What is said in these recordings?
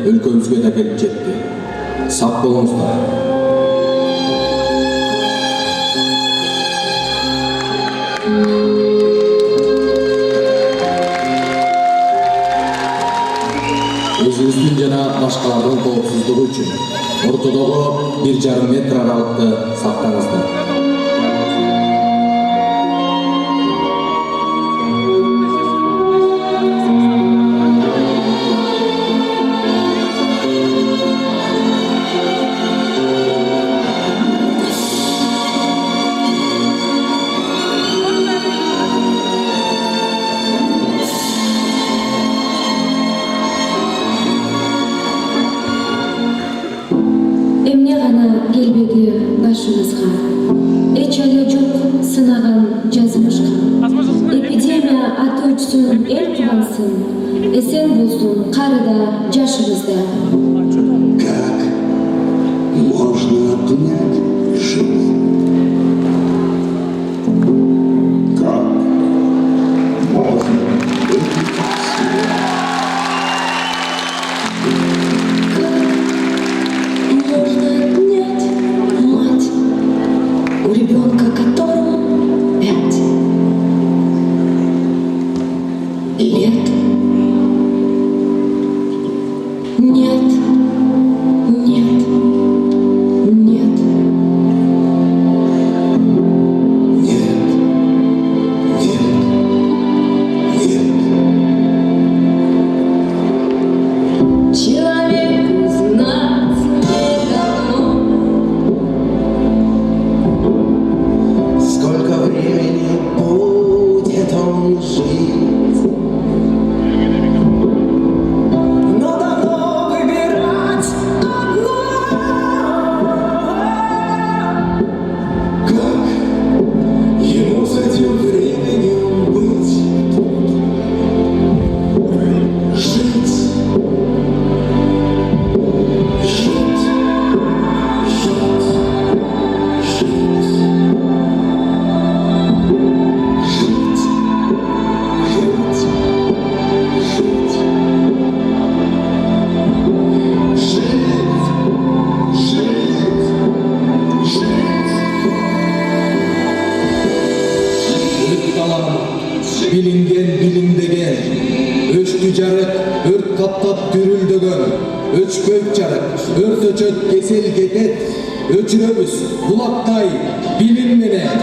өлкөбүзгө да келип жетти. Сак болуңуздар. Өзүңүздүн жана башкалардын коопсуздугу үчүн ортодогу 1,5 метр аралыкты сактаңыздар. Эмне гана келбеди башыбызга, эч эле жок сынаган жазмышка. Эпидемия аты өчсүн, эл кубансын, эсен болсун карыда, жашыбызда. Как можно отнять жизнь? Как можно выпить свет? Можно отнять мать у ребенка, которому 5 лет. Нет, нет, нет. Нет, нет, нет. Человеку знать не дано. Сколько времени будет он жить? Но давно выбирать одно. Как ему с этим временем быть тут? Жить, жить, жить, жить. Жить, жить, жить. Жить, жить, Өрт талам, билинген билиңдеген, өчтү жарык, өрт каптап дүрүлдөгөн, өчпөйт жарык, өрт өчөт, кесел кетет, өчүрөбүз булактай билим менен.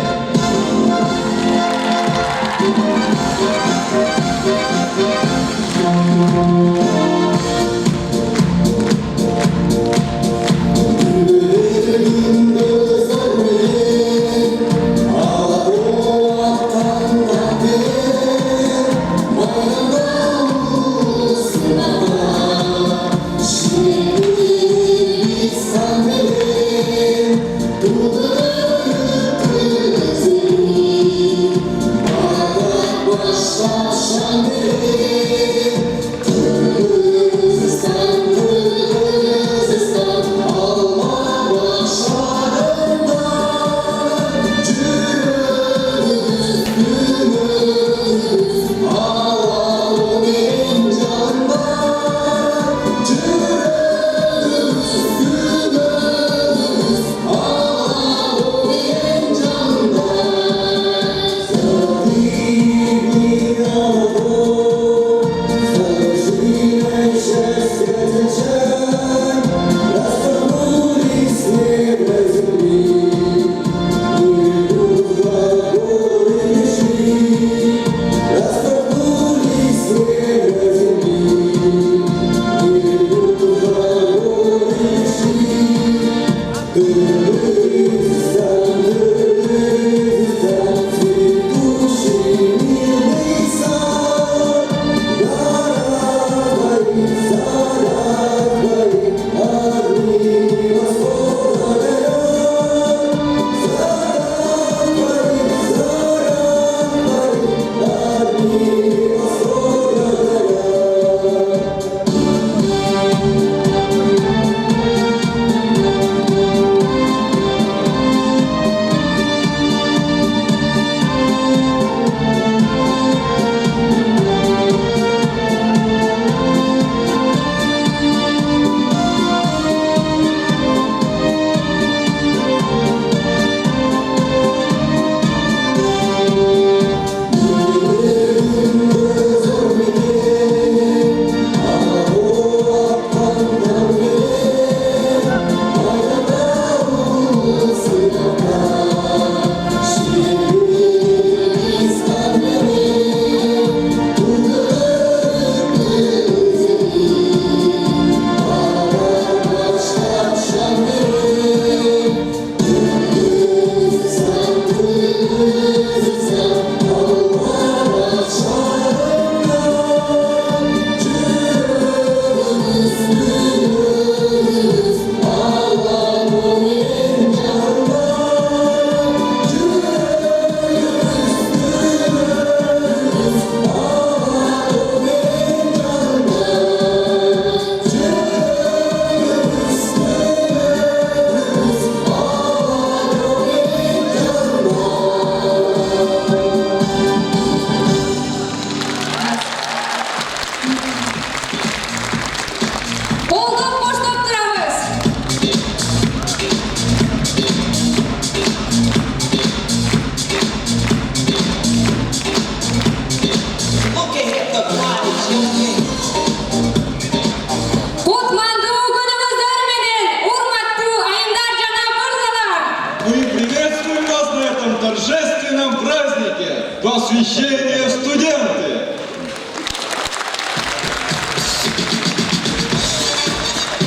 посвящение студенты.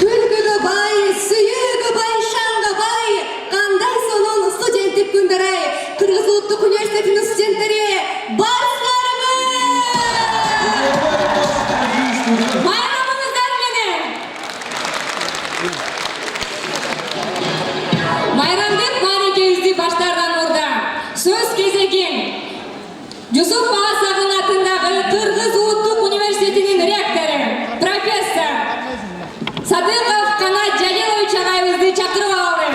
Күлгүгө бай, сүйүүгө бай, шанга бай, кандай сонун студенттик күндөр ай. Кыргыз Улуттук университетинин студенттери, барсыңарбы! Байрамыңыздар менен! Майрамбек мааникебизди баштаардан мурда сөз кезегин Жусуп Аға Сагын атындагы Кыргыз Улуттук университетинин ректору, профессор Садыков Канат Жалилович агайыбызды чакырып алалы.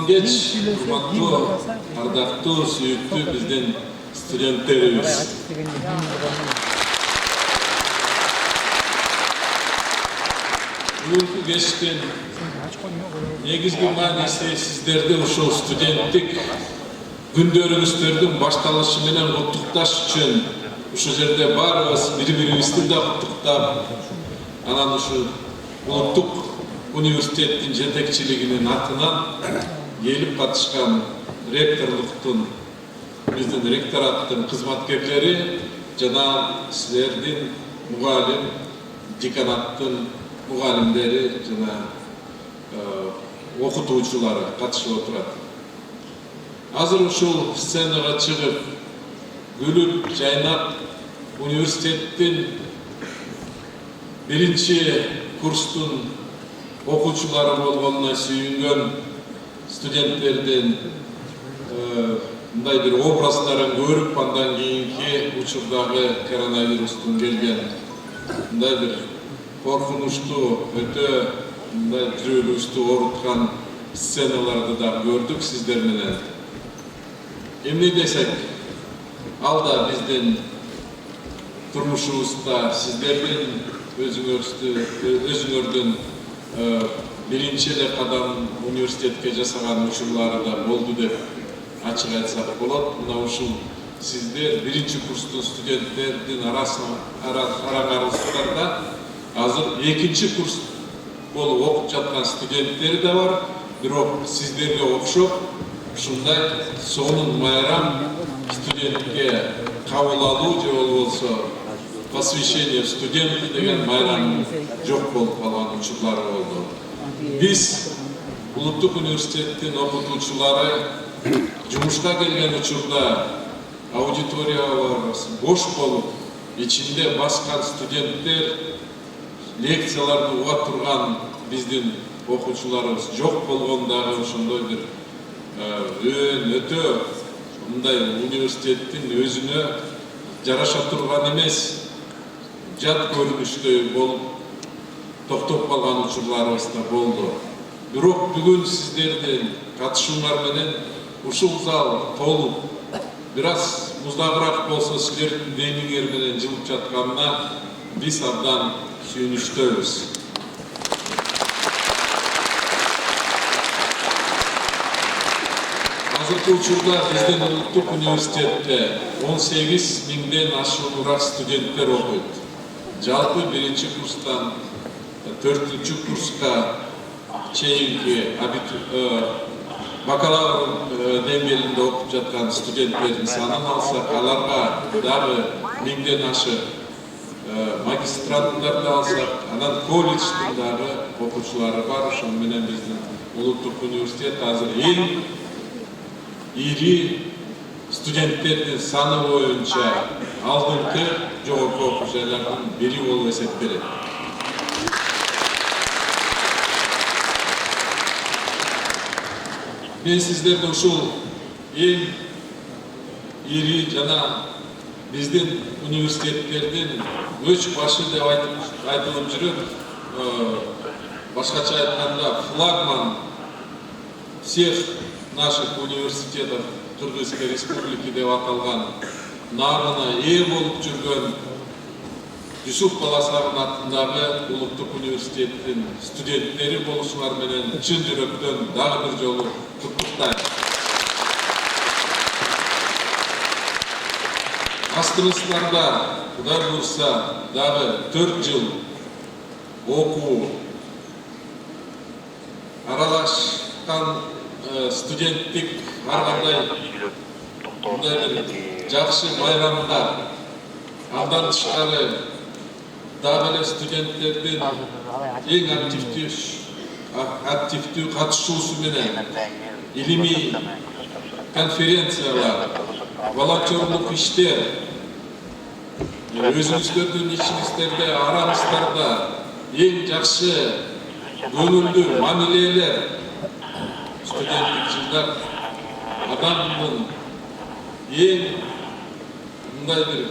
Кеч, урматтуу, ардактуу, сүйүктүү биздин студенттерибиз. Бүгүнкү кечтин негизги мааниси сиздерди ушул студенттик күндөрүңүздөрдүн башталышы менен куттукташ үчүн ушул жерде баарыбыз бири-бирибизди да куттуктап, анан ушул улуттук университеттин жетекчилигинин атынан келип катышкан ректорлуктун, биздин ректораттын кызматкерлери жана силердин мугалим, деканаттын мугалимдери жана окутуучулары катышып отурат. Азыр ушул сценага чыгып, күлүп, жайнап, университеттин биринчи курстун окуучулары болгонуна сүйүнгөн студенттердин мындай бир образдарын көрүп, андан кийинки учурдагы коронавирустун келген мындай бир коркунучтуу, өтө мындай жүрөгүбүздү ооруткан сценаларды да көрдүк сиздер менен. Эмне десек, ал да биздин турмушубузда сиздердин өзүңөрдүн биринчи эле кадам университетке жасаган учурлары да болду деп ачык айтсак болот. Мына ушул сиздер биринчи курстун студенттердин араңарыңыздарда азыр экинчи курс болуп окуп жаткан студенттер да бар. Бирок сиздерге окшоп ушундай сонун майрам студентке кабыл алуу же болбосо посвящение студенты деген майрам жок болуп калган учурлары болду. Биз Улуттук университеттин окутуучулары жумушка келген учурда аудиторияларыбыз бош болуп, ичинде баскан студенттер, лекцияларды уга турган биздин окуучуларыбыз жок болгондагы ошондой бир өтө мындай университеттин өзүнө жараша турган эмес, жат көрүнүштөй болуп токтоп калган учурларыбыз да болду. Бирок бүгүн сиздердин катышууңар менен ушул зал толуп, бир аз муздагыраак болсо силердин демиңер менен жылып жатканына биз абдан сүйүнүчтөбүз. Азыркы учурда биздин Улуттук университетте 18 миңден ашуураак студенттер окуйт. Жалпы биринчи курстан 4-чү курска чейинки бакалавр деңгээлинде окуп жаткан студенттердин санын алсак, аларга дагы 1000ден ашык магистранттарды алсак, анан колледждин дагы окуучулары бар. Ошон менен биздин Улуттук университет азыр эң ири студенттердин саны боюнча алдыңкы жогорку окуу жайлардын бири болуп эсептелет. Мен сиздерди ушул эң ири жана биздин университеттердин өч башы деп айтылып жүрөт. Башкача айтканда флагман всех наших университетов Кыргызской республики деп аталган нагына ээ болуп жүргөн Yusuf Balasag'ın atындagы Улуттук университеттин студенттери болушуңар менен чын жүрөктөн дагы бир жолу куттуктайм. Астыңыздарда Кудай буйрса дагы 4 жыл окуу аралашкан студенттик ар кандай жакшы байрамдар, андан тышкары дагы эле студенттердин эң активдүү катышуусу менен илимий конференциялар, волонтерлук иштер, өзүңүздөрдүн ичиңиздерде, араңыздарда эң жакшы көңүлдүү мамилелер, студенттик жылдар адамдын эң мындай бир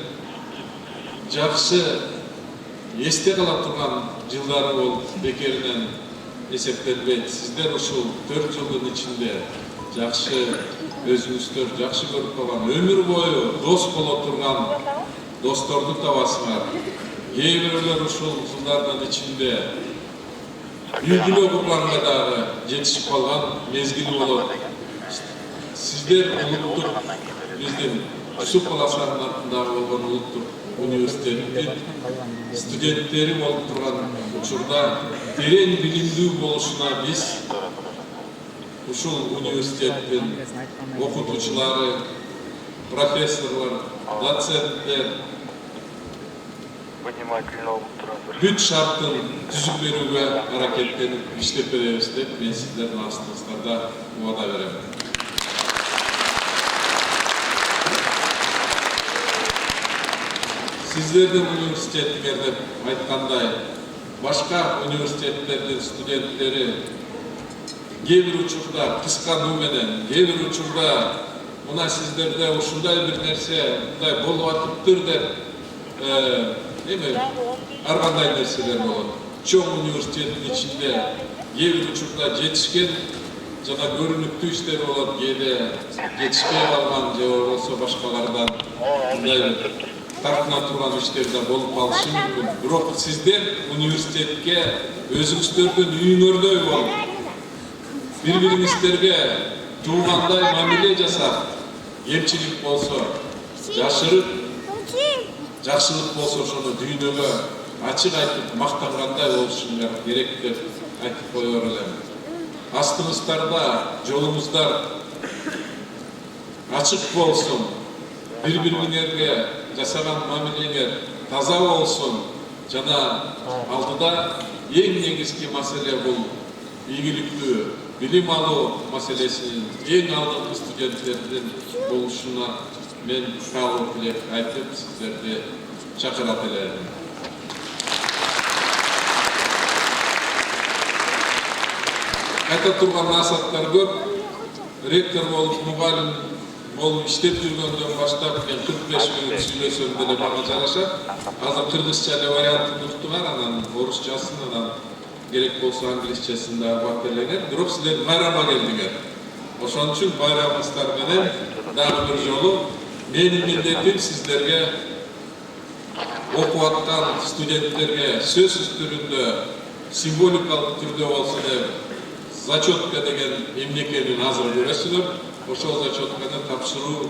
жакшы эсте кала турган жылдары болуп бекеринен эсептелбейт. Сиздер ушул 4 жылдын ичинде жакшы өзүңүздөр жакшы көрүп калган, өмүр бою дос боло турган досторду табасыңар. Кээ бирөөлөр ушул жылдардын ичинде үй бүлө курганга дагы жетишип калган мезгили болот. Сиздер улуттук биздин Yusuf Balasag'ın атындагы болгон улуттук университеттин студенттери болуп турган учурда терең билимдүү болушуна биз ушул университеттин окутуучулары, профессорлор, доценттер бүт шарттын түзүп берүүгө аракеттенип иштеп беребиз деп мен сиздердин астыңыздарда убада берем. Сиздердин университеттер деп айткандай, башка университеттердин студенттери кээ бир учурда кыскануу менен, кээ бир учурда мына сиздерде ушундай бир нерсе мындай болуп атыптыр деп ар кандай нерселер болот. Чоң университеттин ичинде кээ бир учурда жетишкен жана көрүнүктүү иштер болот, кээде жетишпей калган же болбосо башкалардан мындай тартына турган иштер да болуп калышы мүмкүн. Бирок сиздер университетке өзүңүздөрдүн үйүңөрдөй болуп, бири-бириңиздерге туугандай мамиле жасап, кемчилик болсо жашырып, жакшылык болсо ошону дүйнөгө ачык айтып мактангандай болушуңар керек деп айтып коёр элем. Астыңыздарда жолуңуздар ачык болсун, бири-бириңерге жасаган мамилеңер таза болсун, жана алдыда эң негизги маселе бул ийгиликтүү билим алуу маселесинин эң алдыңкы студенттердин болушуна мен каалоо тилеп айтып сиздерди чакырат элем. Айта турган насаттар көп. Ректор болуп, мугалим болуп иштеп жүргөндөн баштап мен 45 мүнөт сүйлөсөм деле мага жарашат. Азыр кыргызча эле вариантын уктуңар, анан орусчасын, анан керек болсо англисчесин дагы бак элеңер. Бирок силер майрамга келдиңер. Ошон үчүн байрамыңыздар менен дагы бир жолу менин милдетим сиздерге окуп аткан студенттерге сөзсүз түрүндө, символикалык түрдө болсо деп зачетка деген эмнекенин азыр көрөсүздөр. Ошол зачетканы тапшыруу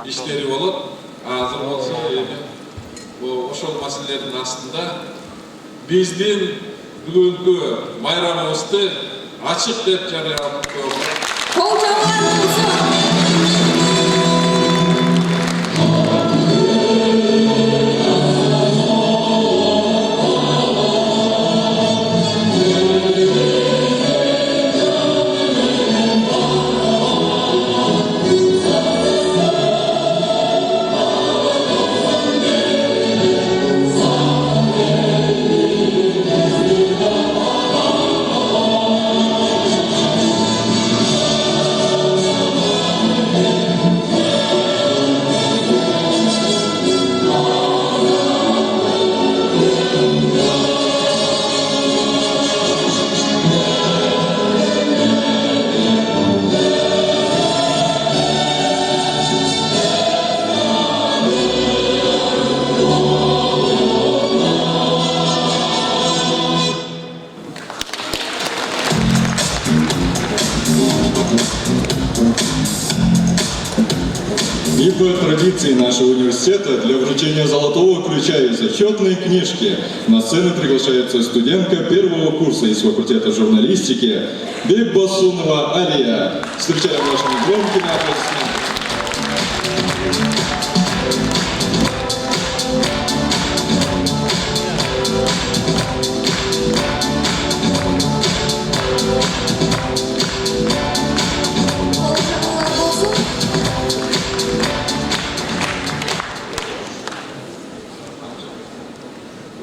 иштери болот. Азыр болсо ошол маселелердин астында биздин бүгүнкү майрамыбызды ачык деп жарыялап коёбуз. большой традицией нашего университета для вручения золотого ключа и зачетной книжки на сцену приглашается студентка первого курса из факультета журналистики Бекбасунова Алия. Встречаем вашими громкими аплодисментами.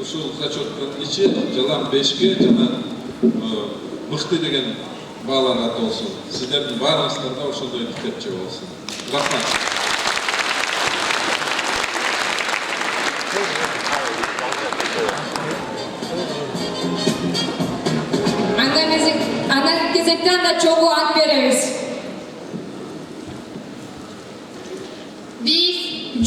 Ушул зачеттан ичи жылам 5ке жана мыкты деген баалар аты болсун. Сиздердин баарыңыздарда ошондой тикетчи болсун. Рахмат. Ана кезектен да чогуу ант беребиз. Биз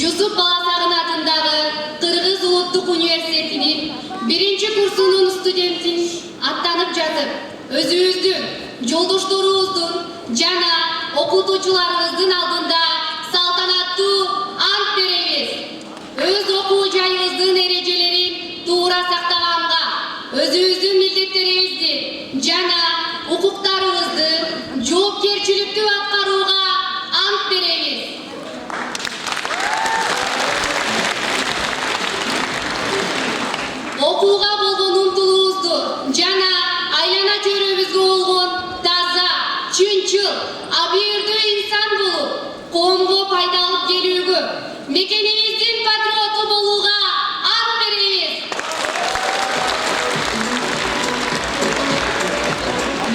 Жусуп Баласагын атындагы Кыргыз Улуттук университетинин 1-курсунун студентин аттанып жатып, өзүбүздүн, жолдошторубуздун жана окутуучуларыбыздын алдында салтанаттуу ант беребиз. Өз окуу жайыбыздын эрежелерин туура сактаганга, өзүбүздүн милдеттерибизди жана укуктарыбызды жоопкерчиликтүү аткарууга ант беребиз. Окууга болгон умтулуубузду жана айлана чөйрөбүзгө болгон таза, чынчыл, абийирдүү инсан болуп, коомго пайда алып келүүгө, мекенибиздин патриоту болууга ант беребиз.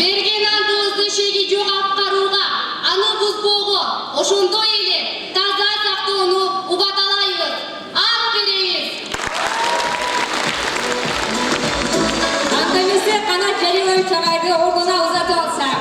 Берген антыбызды шеги жок аткарууга, аны бузбоого, ошондой эле таза сактоону убадалайбыз. Ант беребиз. Антамизде Канат Жалилович агайды ордуна узатып алсак.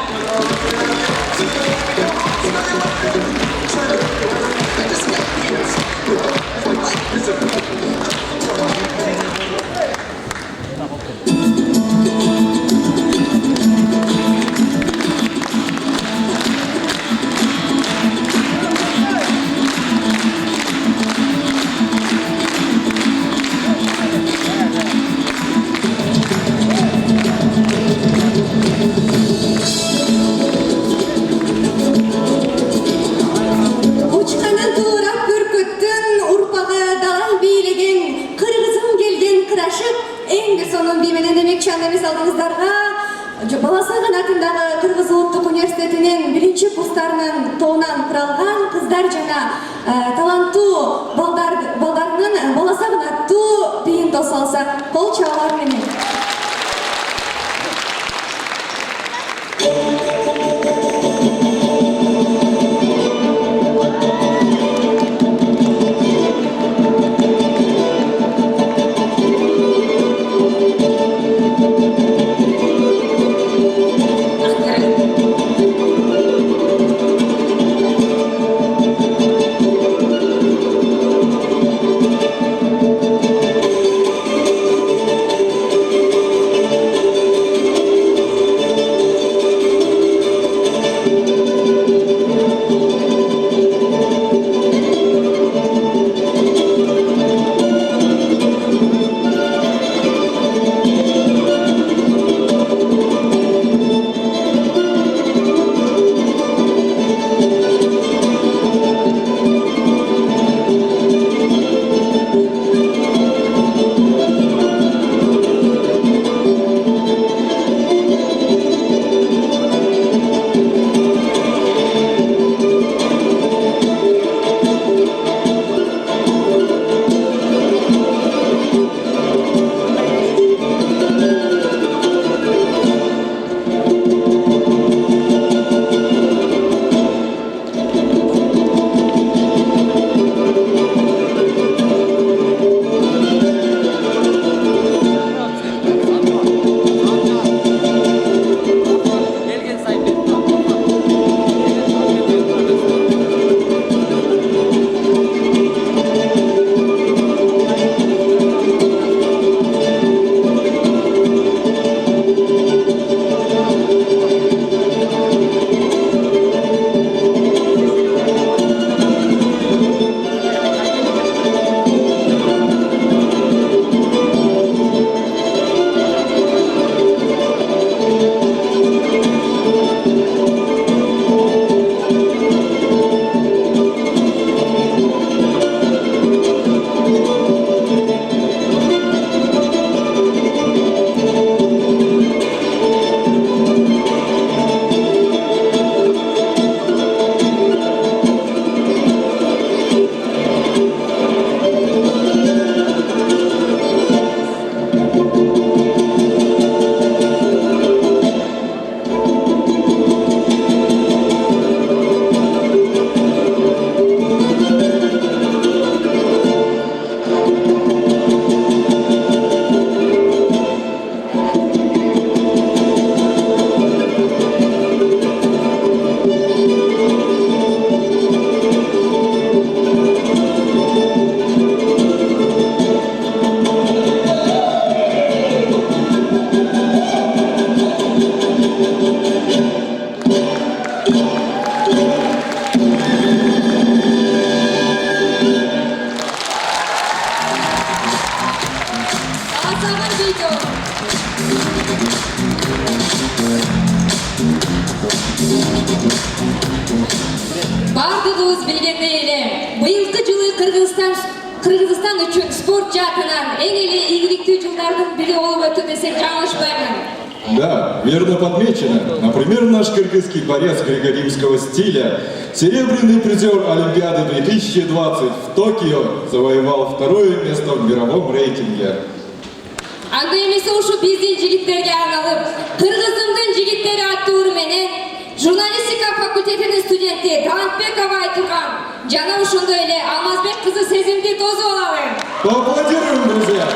Учканын туурап бүркүттүн урпагы далай бийлеген кыргызым келген кырашып, эң бир сонун бий менен демекчи андамыз алдыңыздарга Баласагын атындагы Кыргыз Улуттук университетинин 1-курстарынын тобунан куралган кыздар жана таланттуу балдарынын Баласагын аттуу бийин тосуп алсак, кол чабуулар менен. Бардыгыбыз билгендей эле, быйылкы жылы Кыргызстан үчүн спорт жаатынан эң эле ийгиликтүү жылдардын бири болуп өттү десек жаңылышпаймын. Да, верно подмечено. Например, наш кыргызский борец греко-римского стиля, серебряный призер Олимпиады 2020 в Токио, завоевал второе место в мировом рейтинге. Анда эмесе ушу биздин жигиттерге арналып, Кыргыздын жигиттери аттуу менен журналистика факультетинин студенти Талантбек Абай турган жана ошондой эле Алмазбек кызы Сезимди тосуп алалы. Поаплодируем, друзья!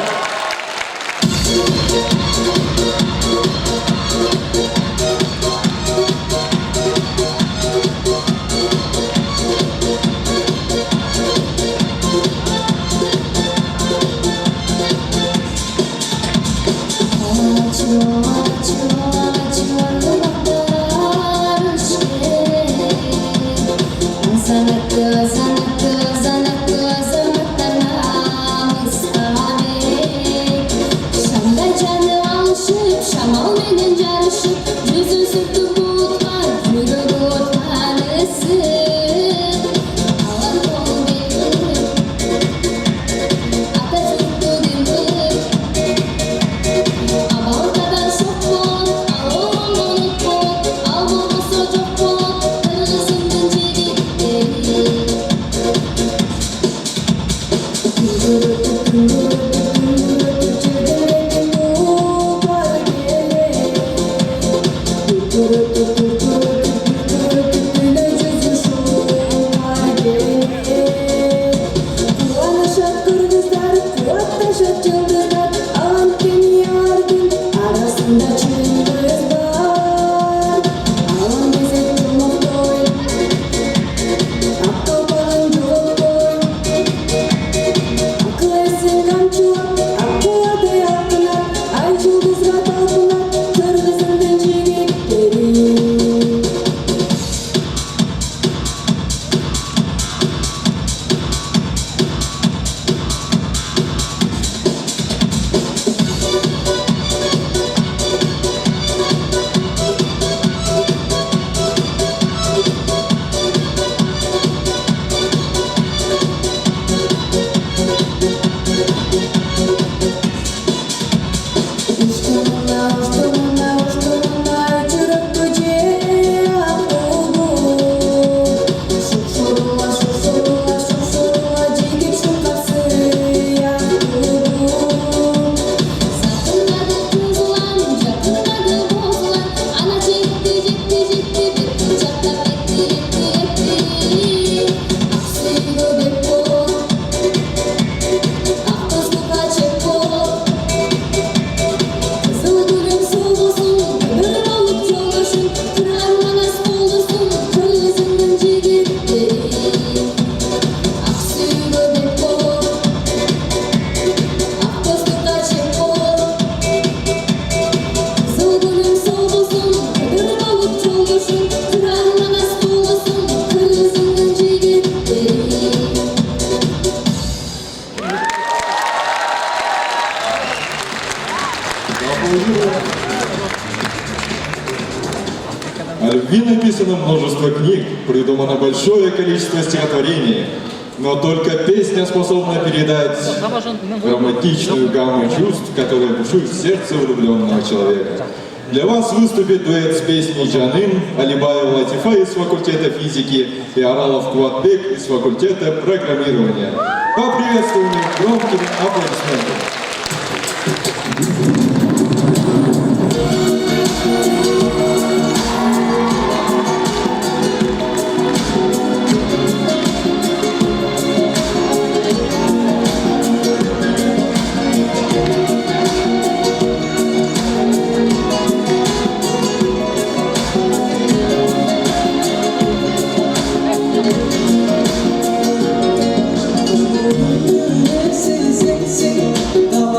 О любви написано множество книг, придумано большое количество стихотворений, но только песня способна передать романтичную гамму чувств, которая бушует в сердце влюбленного человека. Для вас выступит дуэт с песней Джанын, Алибаева Латифа из факультета физики и Аралов Куатбек из факультета программирования. Поприветствуем их громкими аплодисментами. Seni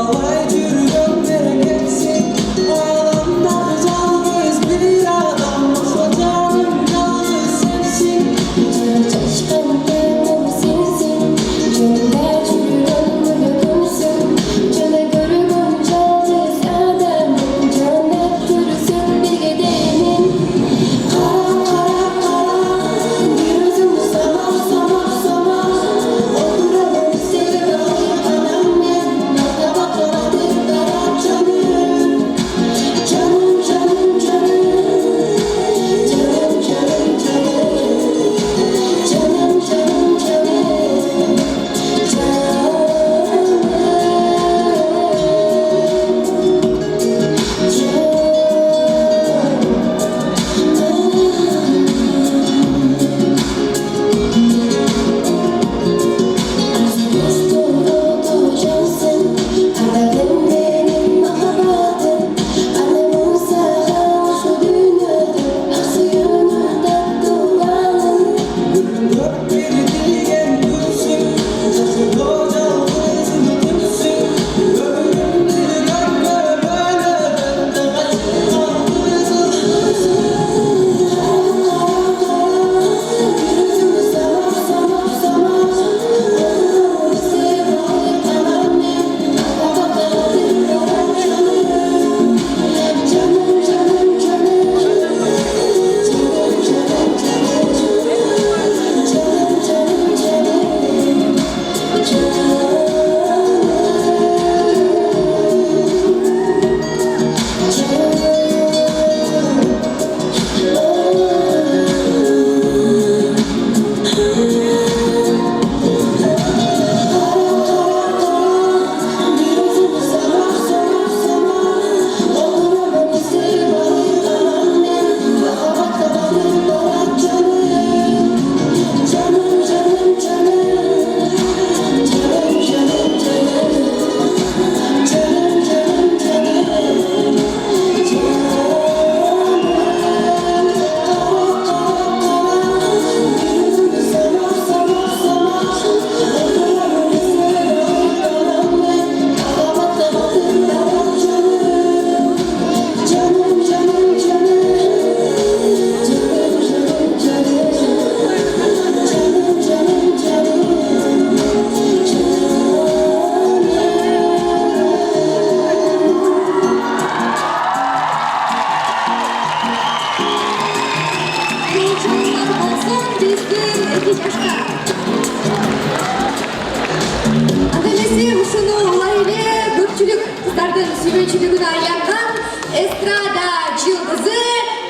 Kırgızстандын сүйгөнчүлүгүн аянган эстрада жылдызы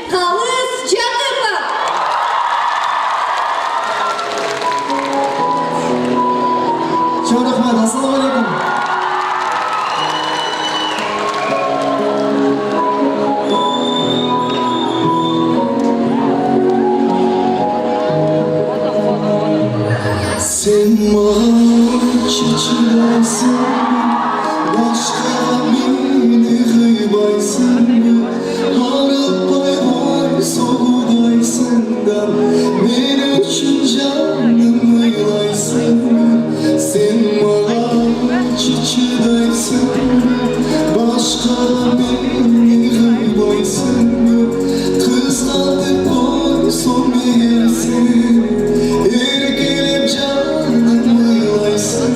Калыс Жакыпов. Çok rahmet. Assalamu alaikum. Sen bana çiçeksin, başka beni kıybaysın. Harap bay soğudaysın da, benim için canım aylaysın. Sen bana çiçeksin, başka beni kıybaysın. Kızladı boy son gelsin, erkelip canım aylaysın.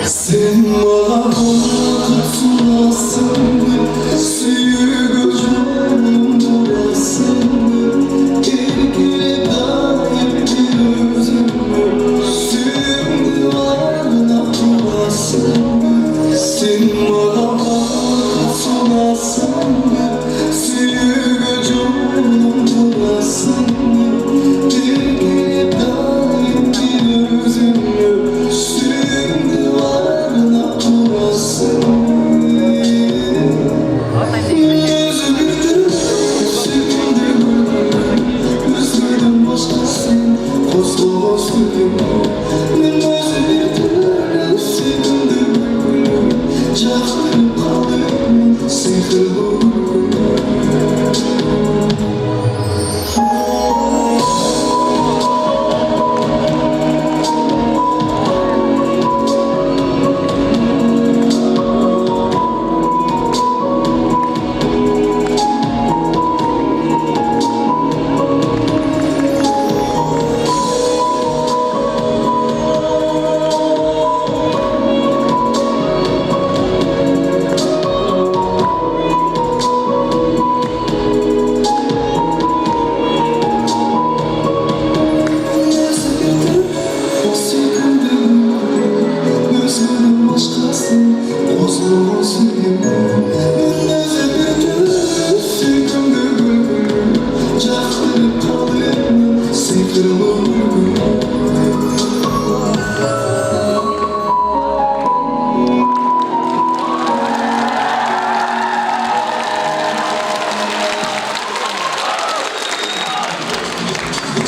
Sen bana tutulasın, suyu gözümün bulasın. Erkele daim bir özümü, suyun duvarına bulasın. Sen bana tutulasın, suyu gözümün bulasın. Erkele daim bir özümü, suyun duvarına bulasın.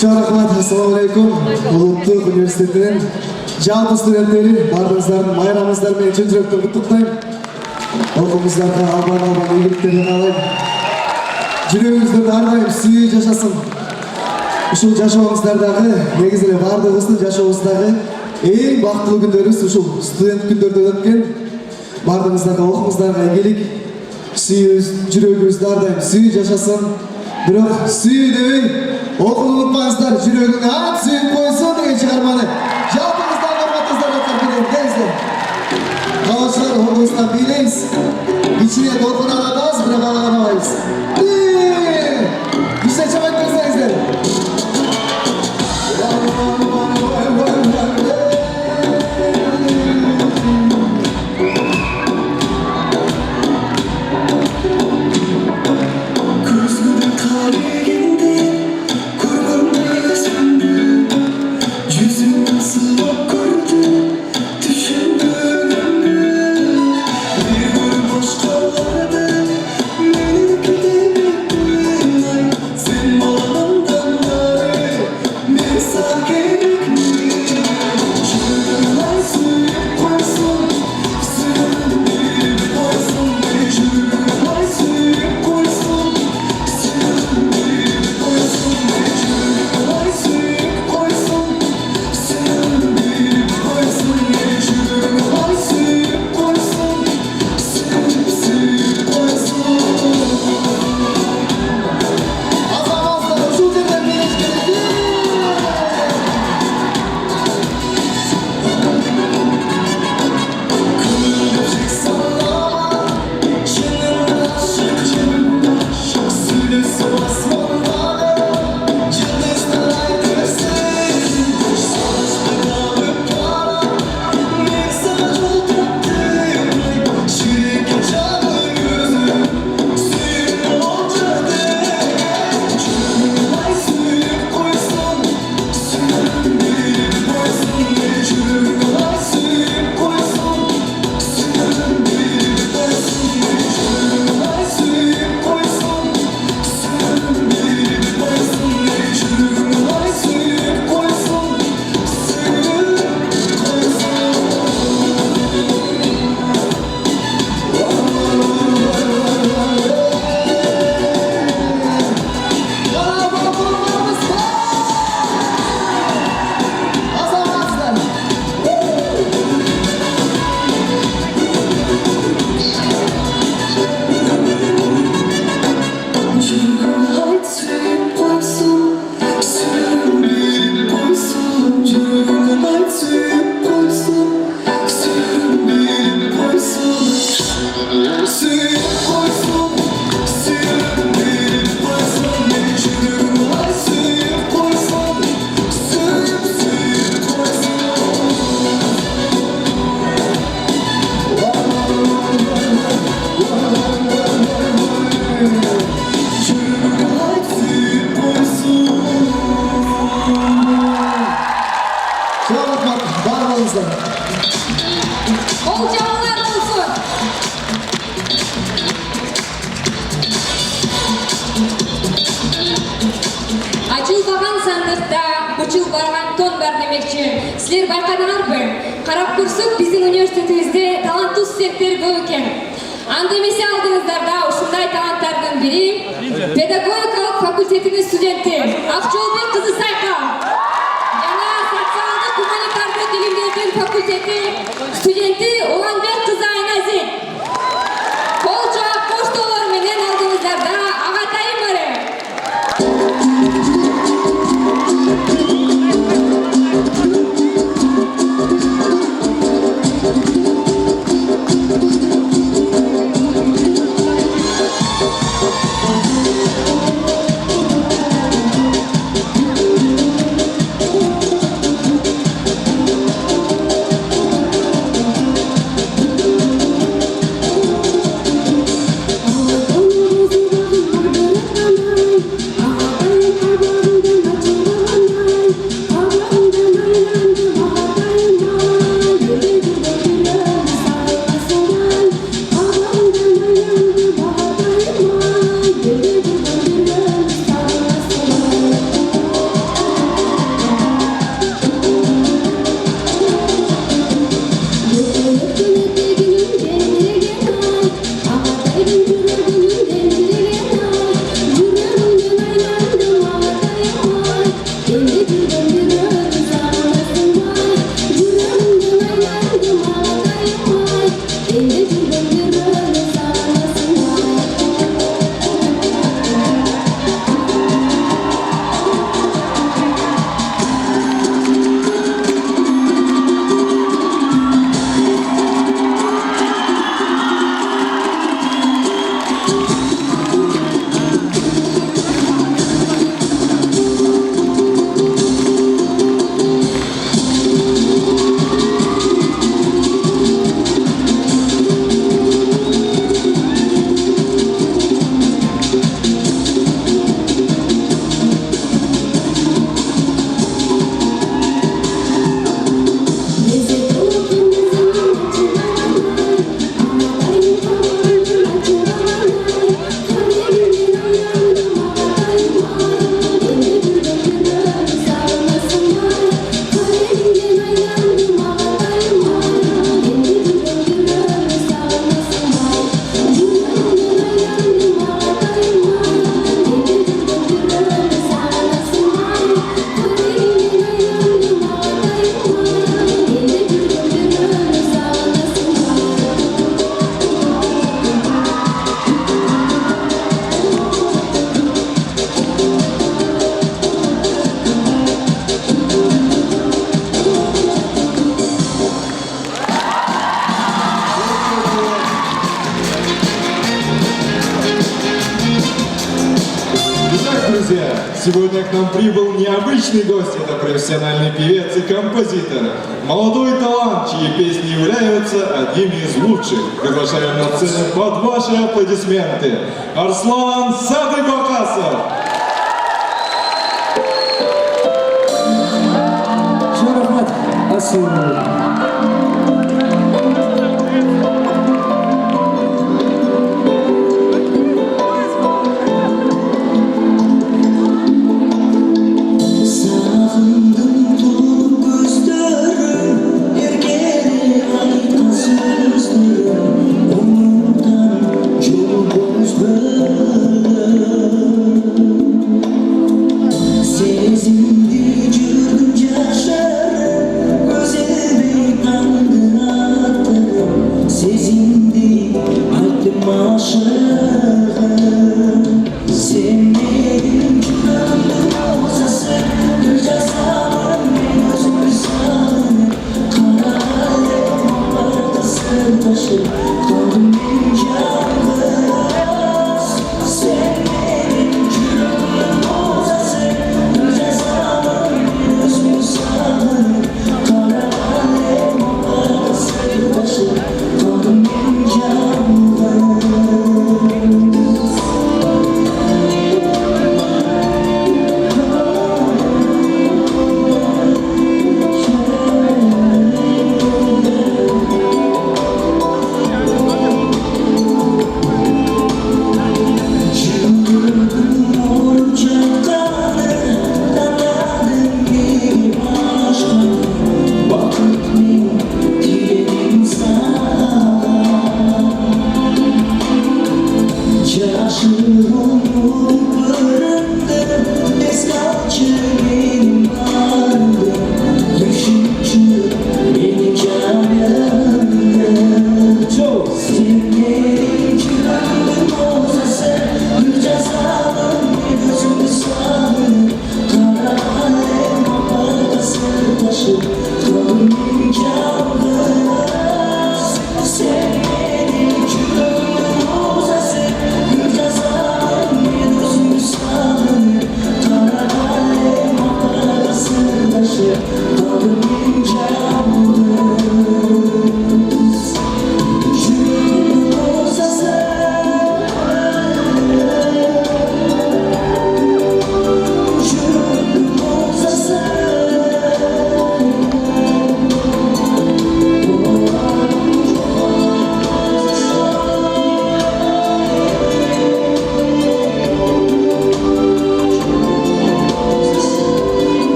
Çok rahmet. Assalamu alaikum. Uluttuk Üniversitesi'nin жалпы студенттери, баарыңыздардын майрамыңыздар менен чын жүрөктөн куттуктайм. Окуңуздарга албан ийгиликтерди каалайм. Жүрөгүңүздөрдө ар дайым сүйүү жашасын. Ушул жашооңуздардагы, негизи эле баардыгыбыздын жашообуздагы эң бактылуу күндөрүбүз ушул студент күндөрдө өткөн. Баардыгыңыздарга окуңуздарга ийгилик, жүрөгүңүздө ар дайым сүйүү жашасын. Бирок сүйүү дебей, окууну унутпаңыздар, жүрөгүңө ат сүйүп койсун деген чыгарманы жалпыңыздан урматтыңыздарга тартып келиңиздер. Калачылар оңуңуздан бийлейбиз. Ичине долкун алабыз, бирок ала албайбыз. Бизде чабайт берсеңиздер. Çok rahmat barbarızlar. Ол жауыңар болсын. Açılbagan sandıkta uçulbagan ton var demekçi. Sizler bayqadыңарбы? Қарап көрсек, біздің университетімізде талантты студенттер көп екен. Андемесе алдыңыздарда ушундай таланттардың бири педагогикалык факультетінің студенті Акчолбек кызы Сайкал. Жана социалдык гуманитардык илимдердин факультети студенти Уланбек кызы Айназин. Кол жаап коштоолор менен алдыңыздарда Агатайым барем. Сегодня к нам прибыл необычный гость. Это профессиональный певец и композитор. Молодой талант, чьи песни являются одними из лучших. Приглашаем на сцену под ваши аплодисменты Арслан Садыбакасов. Çok rahmat. Assalamu alaikum. Sağındım dolu gözlerim, ergeni ayta sözlerim, ondan çok gözlerim. Sezimdi cürgün yaşarım, gözüme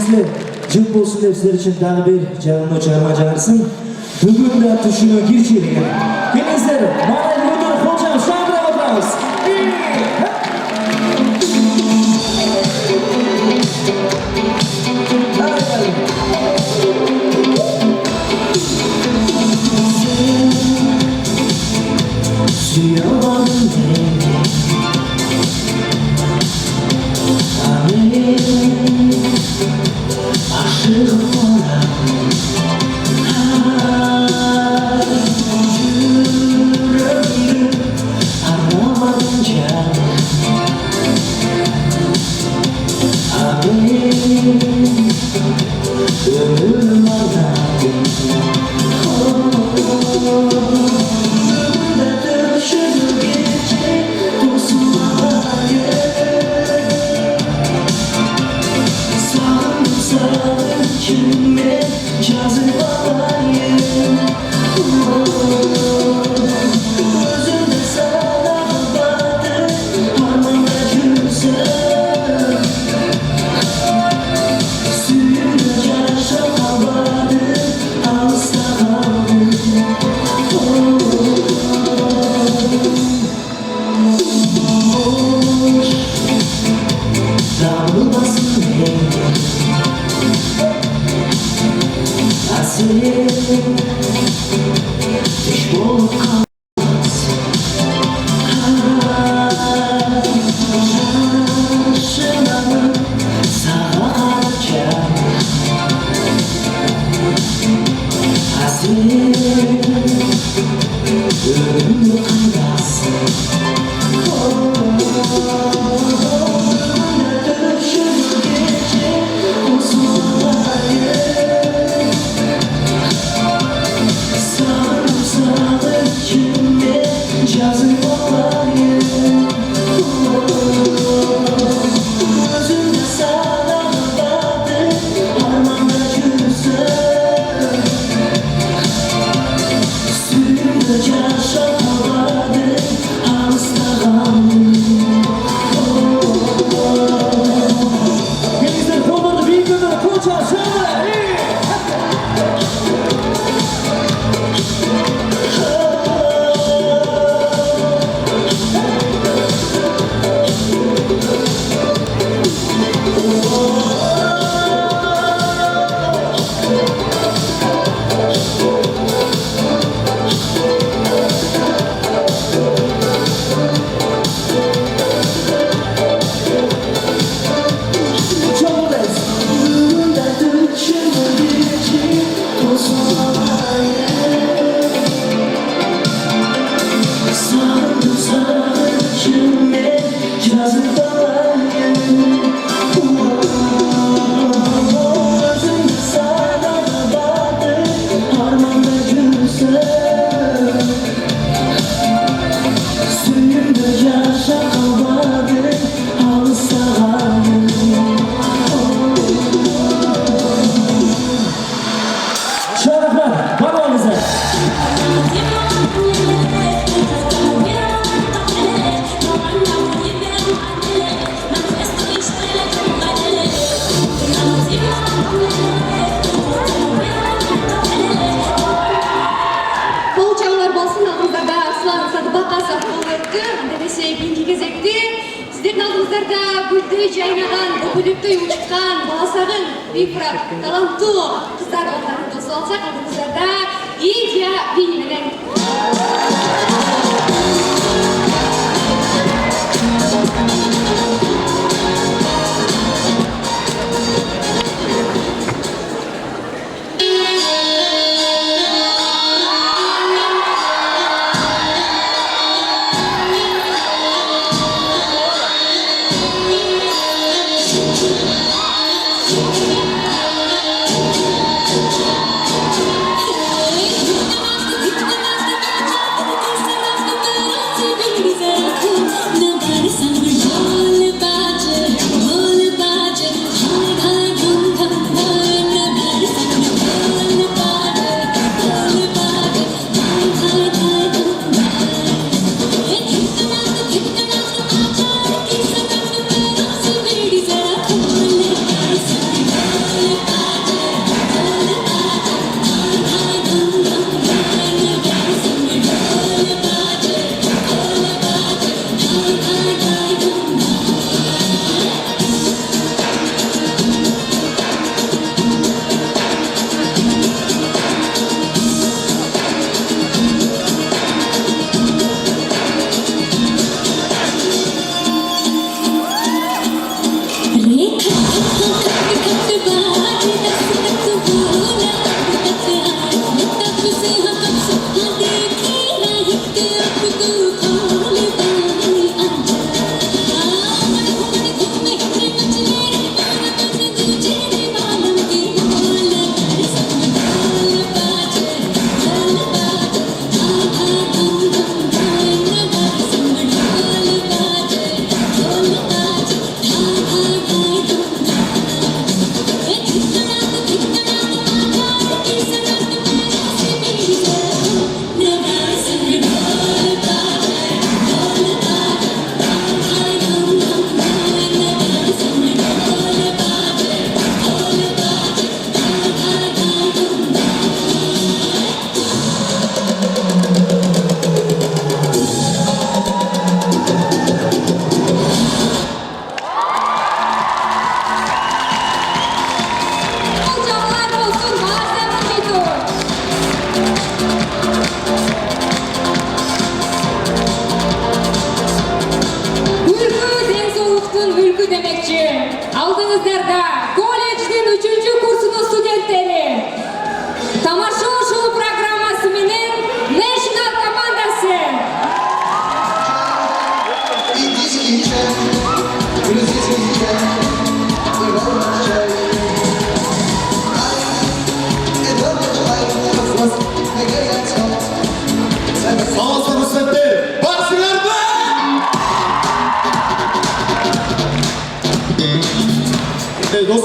Еңгесі жүк болсын деп сіздер үшін тағы бір жағымды шығарма жаңарсын. Бүгін де түшінің кирчелеген. Келіңіздер, маған өтір қолжан шағыра отырамыз. Suyamadın beni Amin Aşığım ona Yüreğimi aramadın can Amin Ömrüm anladım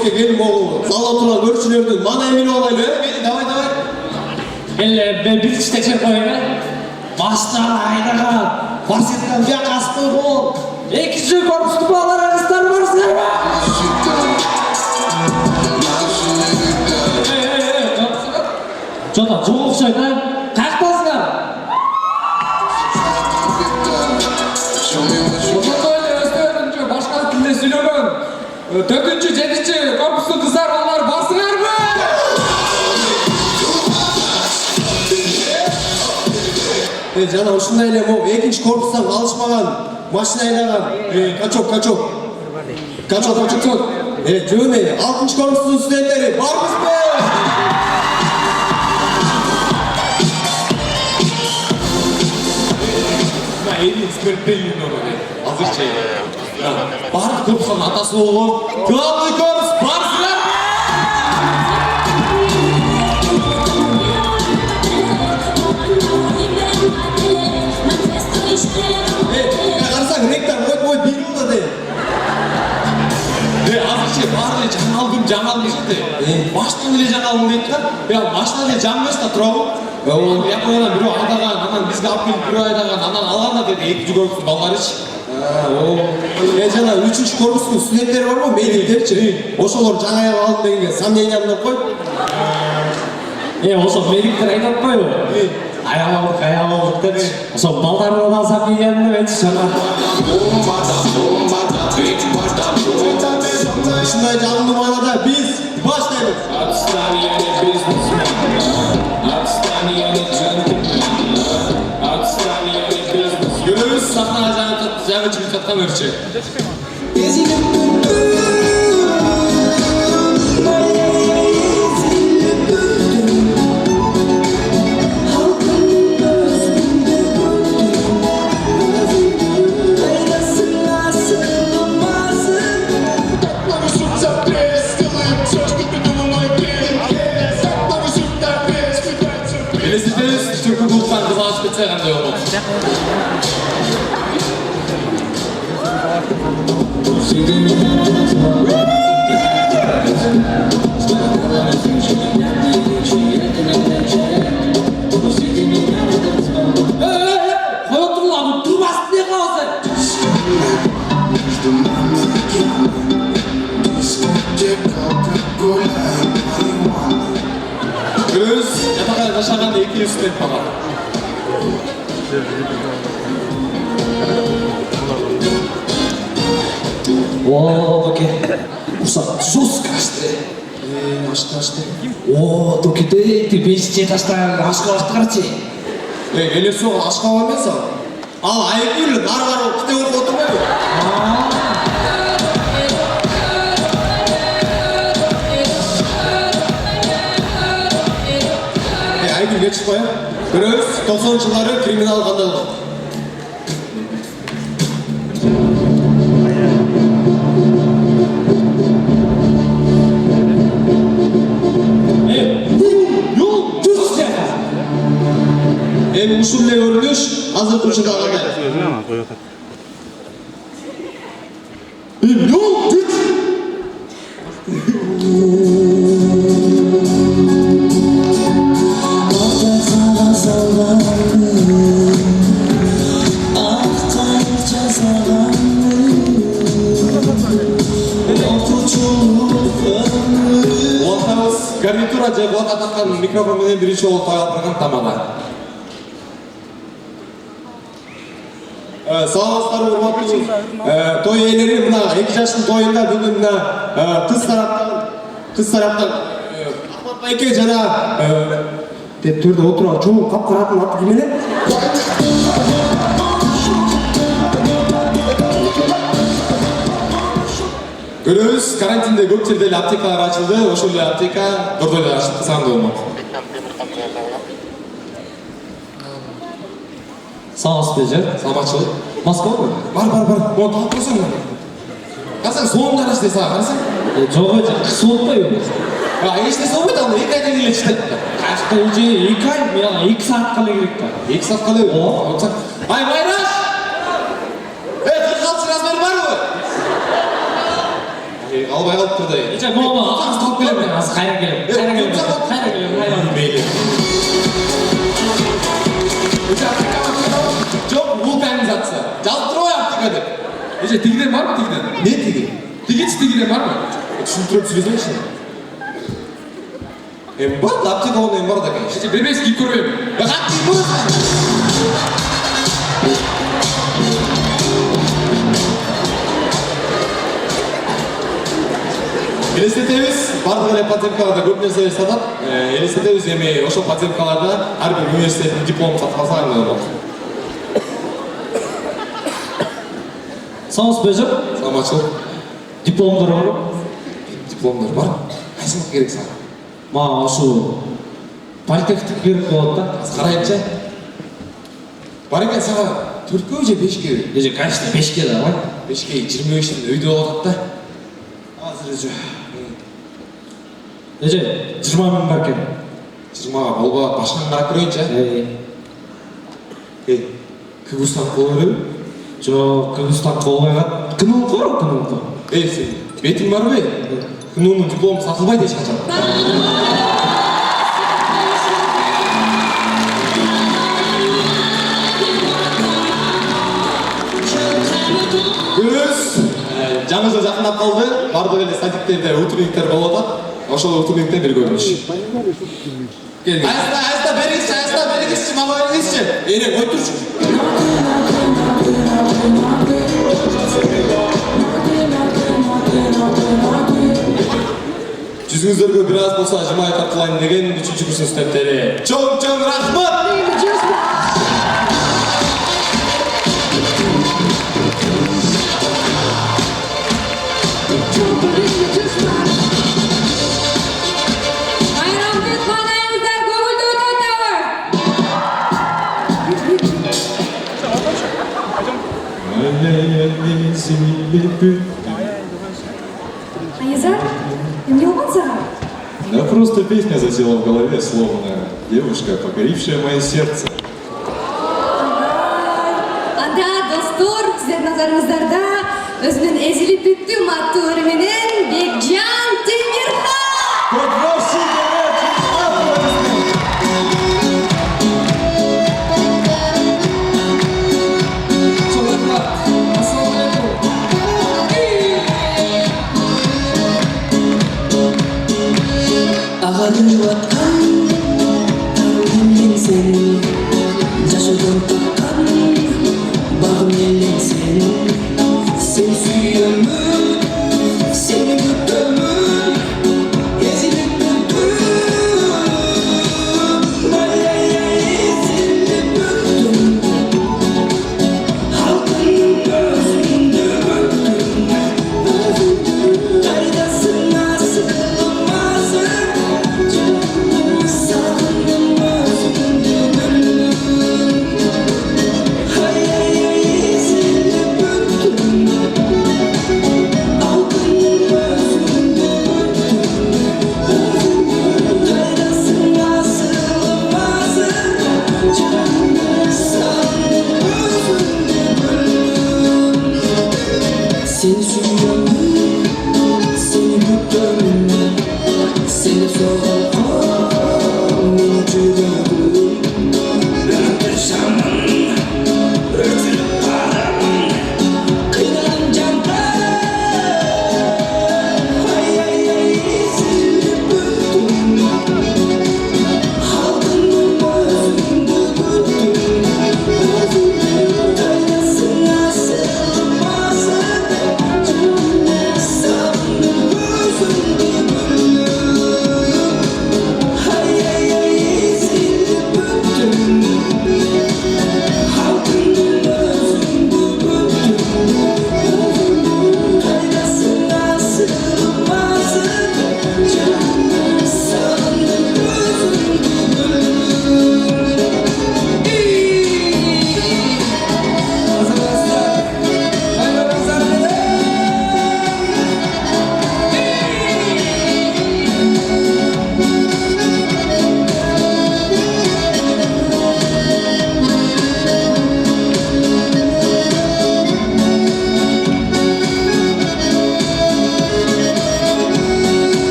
корпуске келин могу залда турган көрүүчүлөрдүн мана эмини алайлы, кели, давай. Эле биричте чыркойбу. Баштан айдаган Барсеттен бияка асып койгон 2-нчи корпусту балдарыңыздар барсыңарбы? Жок окшойт а? Каяктасыңар? Ошондой эле өздөрүнчө башка тилде сүйлөгөн 4-7 корпустун кыздар балдар барсыңарбы? Жана ушундай эле могу 2-нчи корпустан калышмаган машина айдаган качок. Жөн 6-нчы корпустун студенттери барбызбы? Азырча баардык корпустун атасы болгон главный корпус барсыңар. Карасаң, ректор ой бир болду дейм. Азырча баары жаңалым дешти. Баштан эле жаңалым дейт да. Баштан эле жаңы эмес да турабы? Япониядан бирөө айдаган, анан бизге алып келип бирөө айдаган, анан алганда деди 2-нчи корпустун балдарычы. Жана 3-нчы корпустун студенттери барбы, мейдиктерчи. Ошолор жаңы аяк алдым дегенге сомнениям деп кой. Ошо мейдиктер айтат койбу? Аябалык деп. Ошо балдардан алсам дегеним эметчи жана. Ушундай жаңылуу маанада биз баштайбыз. Көрөбүз сахнага жаңы чыгып жаткан өрчү. Билесиздер, түркү клубтан кызган специя кандай болот? Кой отурлар, бу турбасын эмне кыласың? Көрөбүз, жатаканда жашаганда 2 студент бар. Доке. Курса жестко ашты. Ашты. Доке, ты 5 этаждан ашка баштырчы. Келесі оған ашқау емес ал. Ал айгүл нар кітеп оқып отырмайды. Айгүл кетіп қоя. Көрөбүз 90 жылдары криминал қандай болған. Ушул эле көрүнүш азыркы учурда кандай? Гарнитура же кулакка таккан микрофон менен биринчи жолу таратылган тамада. Саламатсыздар, урматтуу той ээлери, мына 2 жаштын тоюнда бүгүн мына кыз тараптан Ахмат байке жана деп төрдө отурган чоң капкаратын аты ким эле? Көрөбүз, карантинде көп жерде эле аптекалар ачылды, ошол эле аптека Дордой эле ачылып кызганды болмок. Саламатсызбы же? Саламатчылык. Москва? Бар. Оны таап койсоң. Карасаң, соңунда араш десе, карасаң. Жок, кысы болбойбу. Эч нерсе болбойт, аны 2 айдан келе чыгат. Качта уже 2 ай, мына 2 саатка эле керек да. 2 саатка эле. Ай, Майраш! 46 размер барбы? албай калыптыр да. Эже момо, азыр тауып келем мен, азыр кайра келем. Кайра келем, мейли. Жоқ, бул организация. Жазып турбай аптыга деп. Эже тигиден барбы, тигиден? Не тиги? Тигиден барбы? Түшүндүрүп сүйлөсөңчү. Бар, аптека ону бар да экен. Эже бербейсиз, кийип көрбөйм. Елестетебиз, бардык эле подземкаларда көп нерселер сатат. Елестетебиз, эми ошол подземкаларда ар бир университеттин дипломун сатып алса кандай болот? Сауыз бежіп, Саламатчылык. дипломдар бар. Дипломдор бар. Кайсысы керек сага? Мага ошу политехник керек болот да. Карайынчы. Бар экен сага 4кө же 5кө? Эже, конечно, 5ке давай. 5ке 25-тен өйдө болот да. Азыр эже Эже, 20 миң бар экен. 20га болбойт, башканы карап көрөйүнчү. Кыргызстан боло береби? Жоқ, Кыргызстан болбой калат. Кынылкы бар, кынылкы. Сен бетиң барбы? Кынуунун диплому сатылбайт эч качан. Көрөбүз. Жаңы жыл жакындап калды. Бардык эле садиктерде утренниктер болуп атат. Ошол утренниктен бир көрүнүш. Айста бериңизчи, мага бериңизчи. Эне ой турчу. Жүзүңүздөргө бир аз болсо жымай тарткылайын деген 3-курс студенттери. Чоң рахмат. Майрамдык маанайыңыздар көңүлдүү өтөтөбү? Айза, эмне болгон сага? Да просто песня засела в голове, словно девушка, покорившая мое сердце. Анда достор, сиздердин назарыңыздарда өзүнүн эзилип бүттүү маттууру менен Бекжан Темирхан. Ағарып атқан таңым мен сен, жашыдым тапқан бағым елен сен. Сен сүйемін, сені күтемін, езіліп бүттім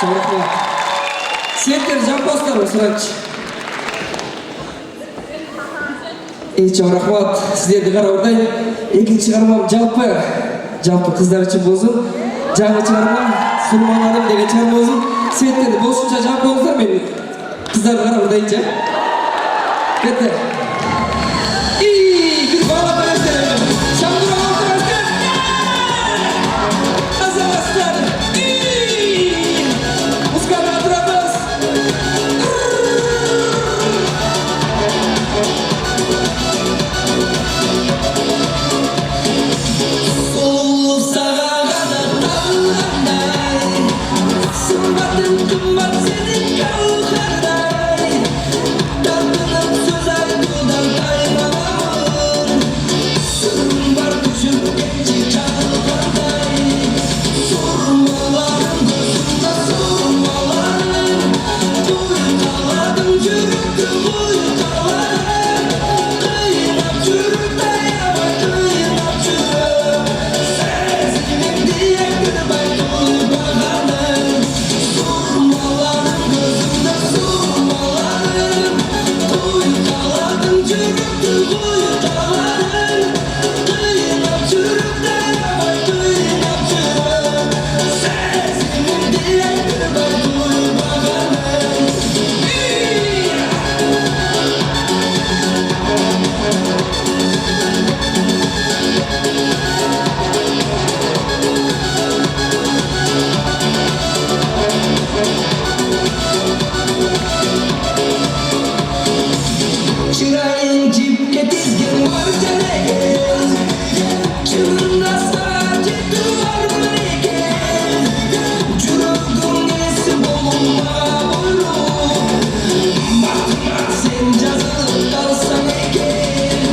Çok rahmat. Sentler жамбастар сұрайыншы. Çok rahmat. Sizlerді қарауырдай. Екінші шығармам жалпы қыздар үшін болсын. Жаңа шығармам Сулманарым деген шығарма болсын. Сентlerді босынша жауап болыңыздар, мен қыздарды қарауырдайынша. Кетті. Bir bala versene. Şamdura altı versene. Azamazlar. Muskara atıramaz. Solup sağa kadar dağlarday. Sımbatın kımbat senin kavuklarday. Tatlıным söz aydudan kaymalamın. Sırrım var düşüp genci çalgırday. Sormalarım gözümde sormalarım. Boyutaladım çürüktü boyutaladım. Kıyınap çürük dayanma kıyınap çürük. Sezginim diye kırbay dolu bakanım. Sormalarım gözümde sormalarım. Boyutaladım çürüktü boyutaladım. Kıyınap çürük dayanma kıyınap çürük. Sezginim diye kırbay dolu bakanım. Çırayın cipke dizgin var canegen. Çılında sadece duvar var eken. Cürüğün nesi bolunma buyruğu. Bakma sen yazılıp kalsan eken.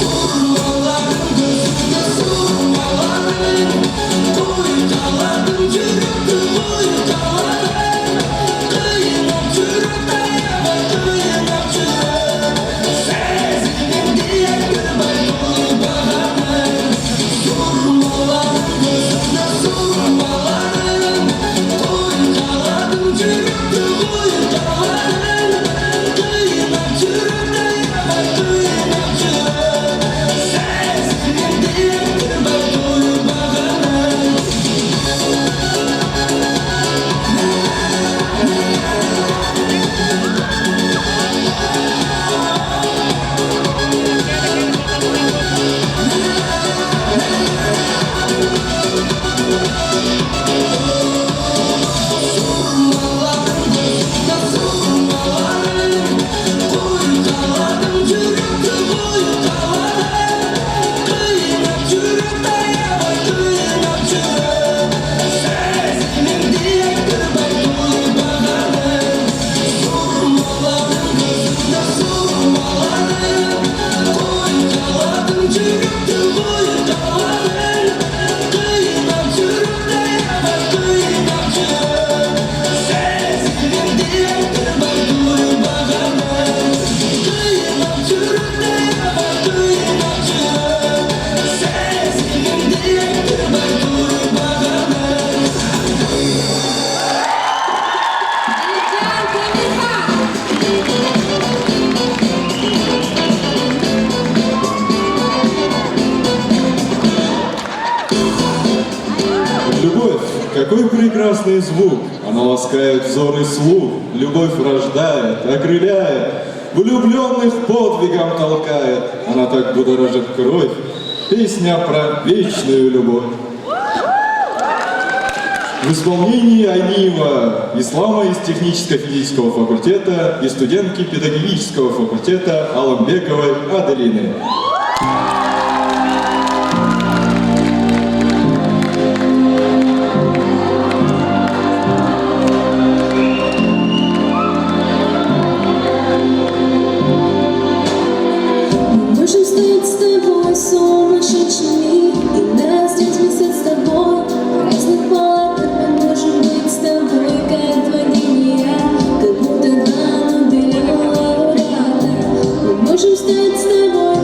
Sormalarım gözümde sormalarım. Boyutaladım çürüktü boyutaladım. Kıyınap çürük dayanma kıyınap çürük. Sezginim diye kırbay dolu bakanım. Sormalarım gözümde sormalarım. Boyutaladım çürüktü boyutaladım. Kıyınap çürük dayanma kıyınap çürük. Sezginim diye kırbay dolu bakanım. Sormalarım gözümde sormalarım. Boyutaladım çürüktü boyutaladım. Kıyınap çürük dayanma kıyınap çürük. Sezginim diye kırbay dolu bakanım. Sormalarım gözümde sormalarım. Boyutaladım çürüktü boyutaladım. Kıyınap çürük dayanma kıyınap çürük. Sezginim diye kırbay dolu bakanım. Kıyınap çürük dayanma kıyınap çürük. Sezginim diye kırbay dolu bakanım. Любовь, какой прекрасный звук, она ласкает взор и слух, любовь рождает, окрыляет, влюбленных подвигом толкает, она так будоражит кровь, песня про вечную любовь. В исполнении Айниева Ислама из техническо-физического факультета и студентки педагогического факультета Аламбековой Аделины. Можем стать с тобой сумасшедшими, и нас здесь вместе с тобой в разных палатах. Мы можем быть с тобой как два гения, как будто два Нобелевого лауреата. Мы можем стать с тобой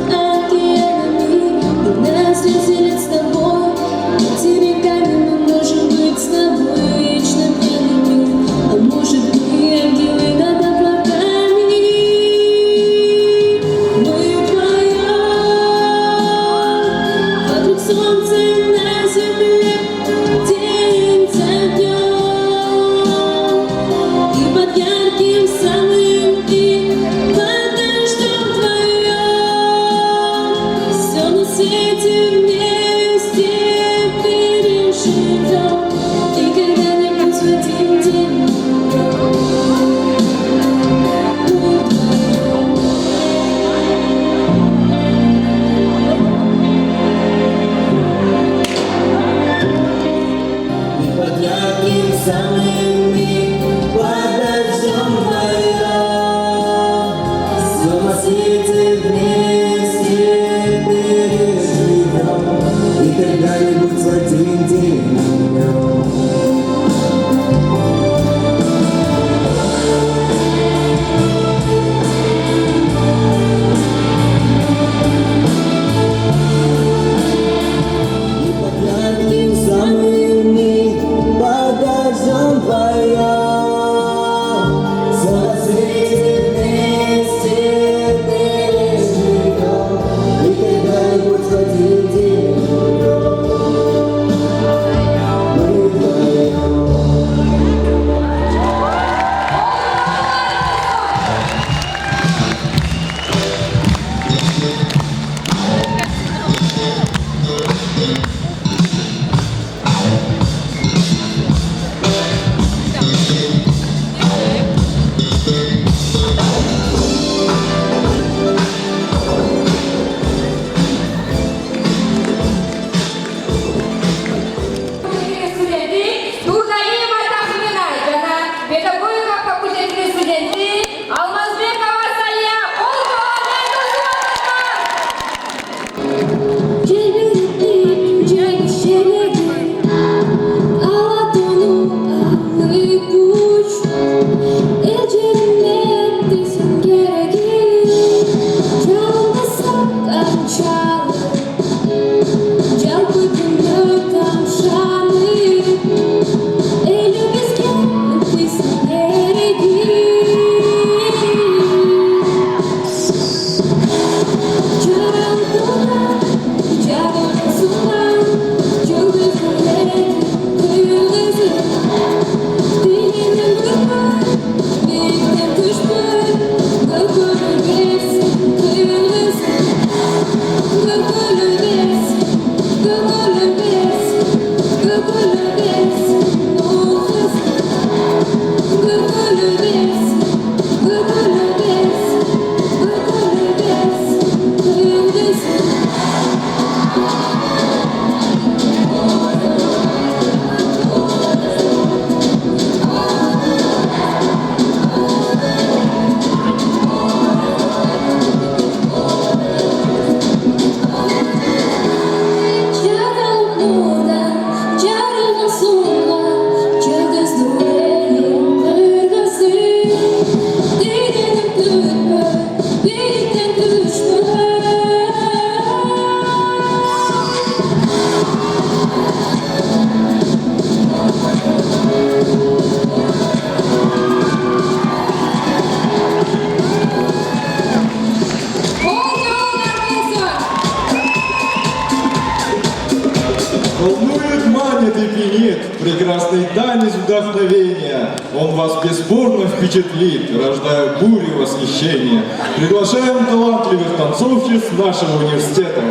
прекрасный танец вдохновения. Он вас бесспорно впечатлит, рождая бурю восхищения. Приглашаем талантливых танцовщиц нашего университета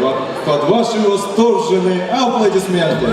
под ваши восторженные аплодисменты.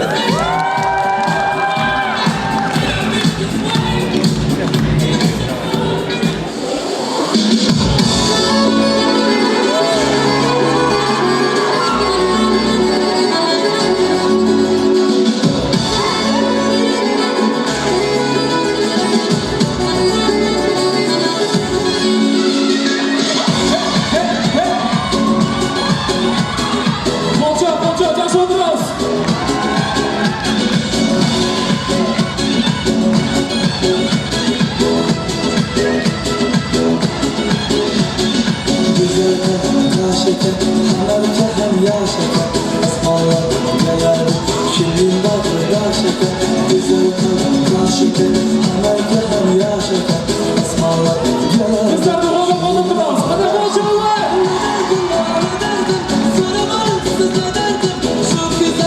Çok güzel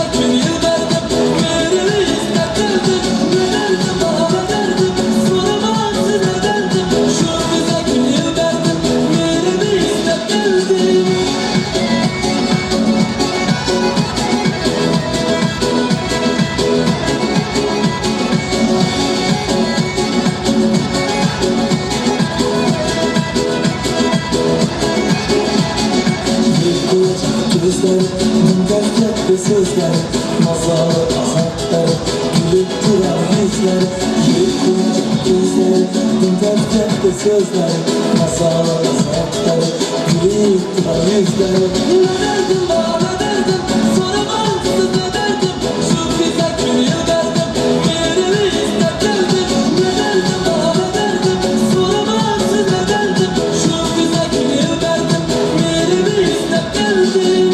Derdetli sözler, masalı azaplar, gülüp duran yüzler, yürüp duracak gözler. Derdetli sözler, masalı azaplar, gülüp duran yüzler. Ne derdim bana derdim, soramazsın ne derdim, şu güzel günü derdim, yerimi ister derdim. Ne derdim bana derdim, soramazsın ne derdim, şu güzel günü derdim, yerimi ister derdim.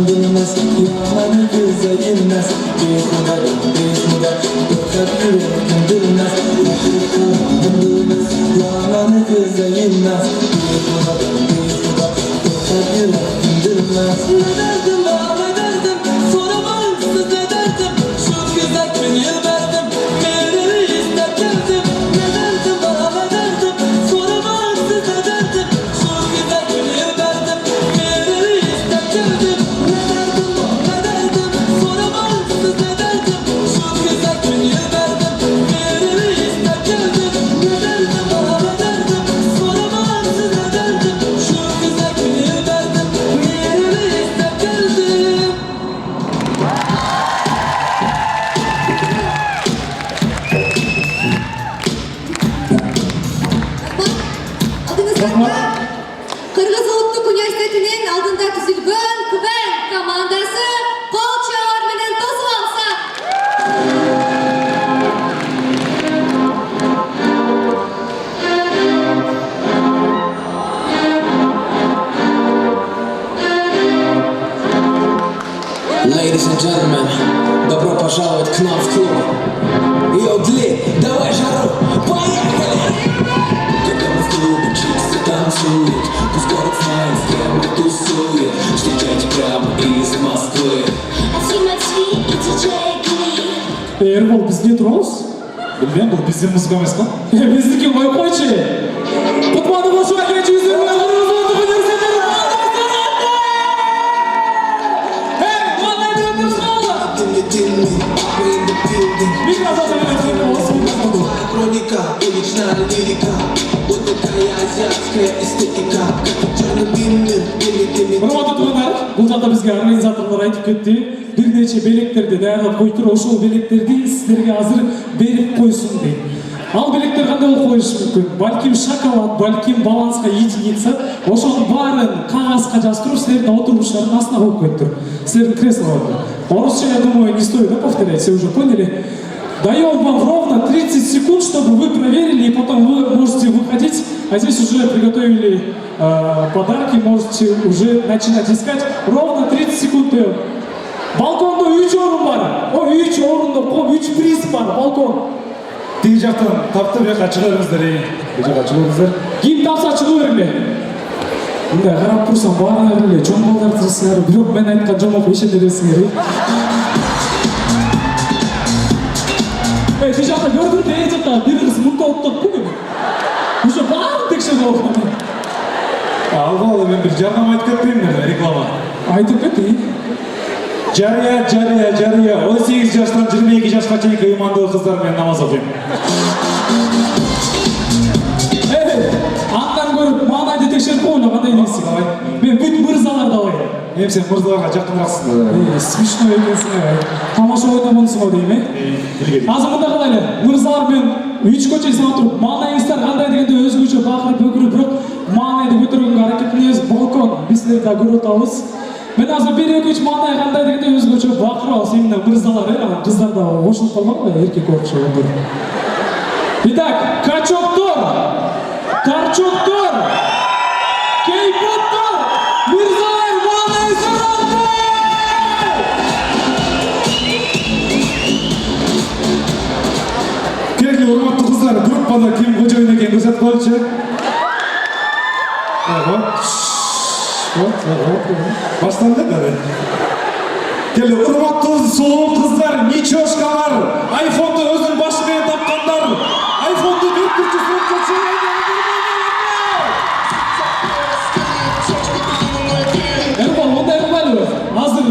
Bilmez, yalanı göze inmez. Behuda, behuda, öter yüreğim bilmez. Yakıkan bilmez, yalanı göze inmez. Behuda, behuda, öter yüreğim bilmez. Ne derdim bana derdim, soramazsın ne derdim, şu güzel günü verdim, yerimi ister derdim. Ne derdim bana derdim, soramazsın ne derdim, şu güzel günü verdim, yerimi ister derdim. Kırgız Ullutuk Üniversiteti'nin aldında tüzülgön Kıben komandası kol çağır menen tozup alsa. Ladies and gentlemen, добро пожаловать к нам в клуб. Йо, Гли, давай жару, поехали! Когда мы в клубе, чиксы танцуют, пусть город знает, с кем мы тусуем. Встречайте прямо из Москвы. Бұл бізге тұрауыз? Білмем, бұл бізден музыка емес па? Біздікі қой қойшы! Құтманы қошу әкелі жүзір мен Қырғыз Улуттық Университетінің Хроника, уличная лирика, вот такая азиатская эстетика, как черно-белым, Құрматты туғандар, бұл жақта бізге организаторлар айтып кетті. Бірнеше белектерді даярлап қойып тұр, ошол белектерді сіздерге азыр беріп қойсын дейді. Ал белектер қандай болып қойышы мүмкін? Балким шоколад, балким балансқа единица, ошол барын қағазға жазып сіздердің отырғыштардың астына қойып қойып тұр. Сіздердің креслоларда. Орысша, я думаю, не стоит, да, повторять, все уже поняли. Даем вам ровно 30 секунд, чтобы вы проверили, и потом вы можете выходить. А здесь уже приготовили подарки, можете уже начинать искать. Ровно 30 секунд даем. Балконда 3 орын бар. О, 3 орында қом, 3 приз бар, балкон. Тегі жақтан таптып жаққа шыға беріңіздер. Бұл жаққа шыға беріңіздер. Ким тапса шыға беріңдер. Мындай қарап тұрсам баарына беріле, чоң балдар тұрсыңар, бирок мен айтқан жомоқ ишендересіңер. Тек жақта көрдім, тек жақта бір қыз мұнда оттық бұл. Уже барын текшен болған. Алғалы мен бір жарнама айтып кетпеймін, реклама. Айтып кетті. Жария, 18 жаштан 22 жашқа чейинки ыймандуу кыздар менен намаз окуйм. Андан көріп, маңайды текшеріп қойны, қандай дейсің? Мен бүт мырзаларды алайын. Мен сен мырзаларға жақынырақсың. Смешной екенсің, тамаша ойнамонсың ау деймін. Азыр мында қалайлы, мырзалармен 3 көче саңа тұрып, маңайыңыздар қандай дегенде өзгөчө бақырып, бөгіріп, бірақ маңайды көтіргенге әрекетінез балкон, біздер да көріп атабыз. Мен азыр 1-2-3 маңай қандай дегенде өзгөчө бақырып алсың, именно мырзалар, қыздар да қошылып қалған ғой, еркек оқшы олар. Итак, качоктор, торчоктор, кейпоттор, мырзалар, маңай саранды! Келгиле, урматтуу кыздар, группада ким кожоюн экенин көрсөтүп коелучу. Баштан да. Келе урматтуу сулуу кыздар, ничошкалар, айфонду өзүнүн башы менен тапкандар, айфонду бир турчусу Ондай кылбайлыбы? Азыр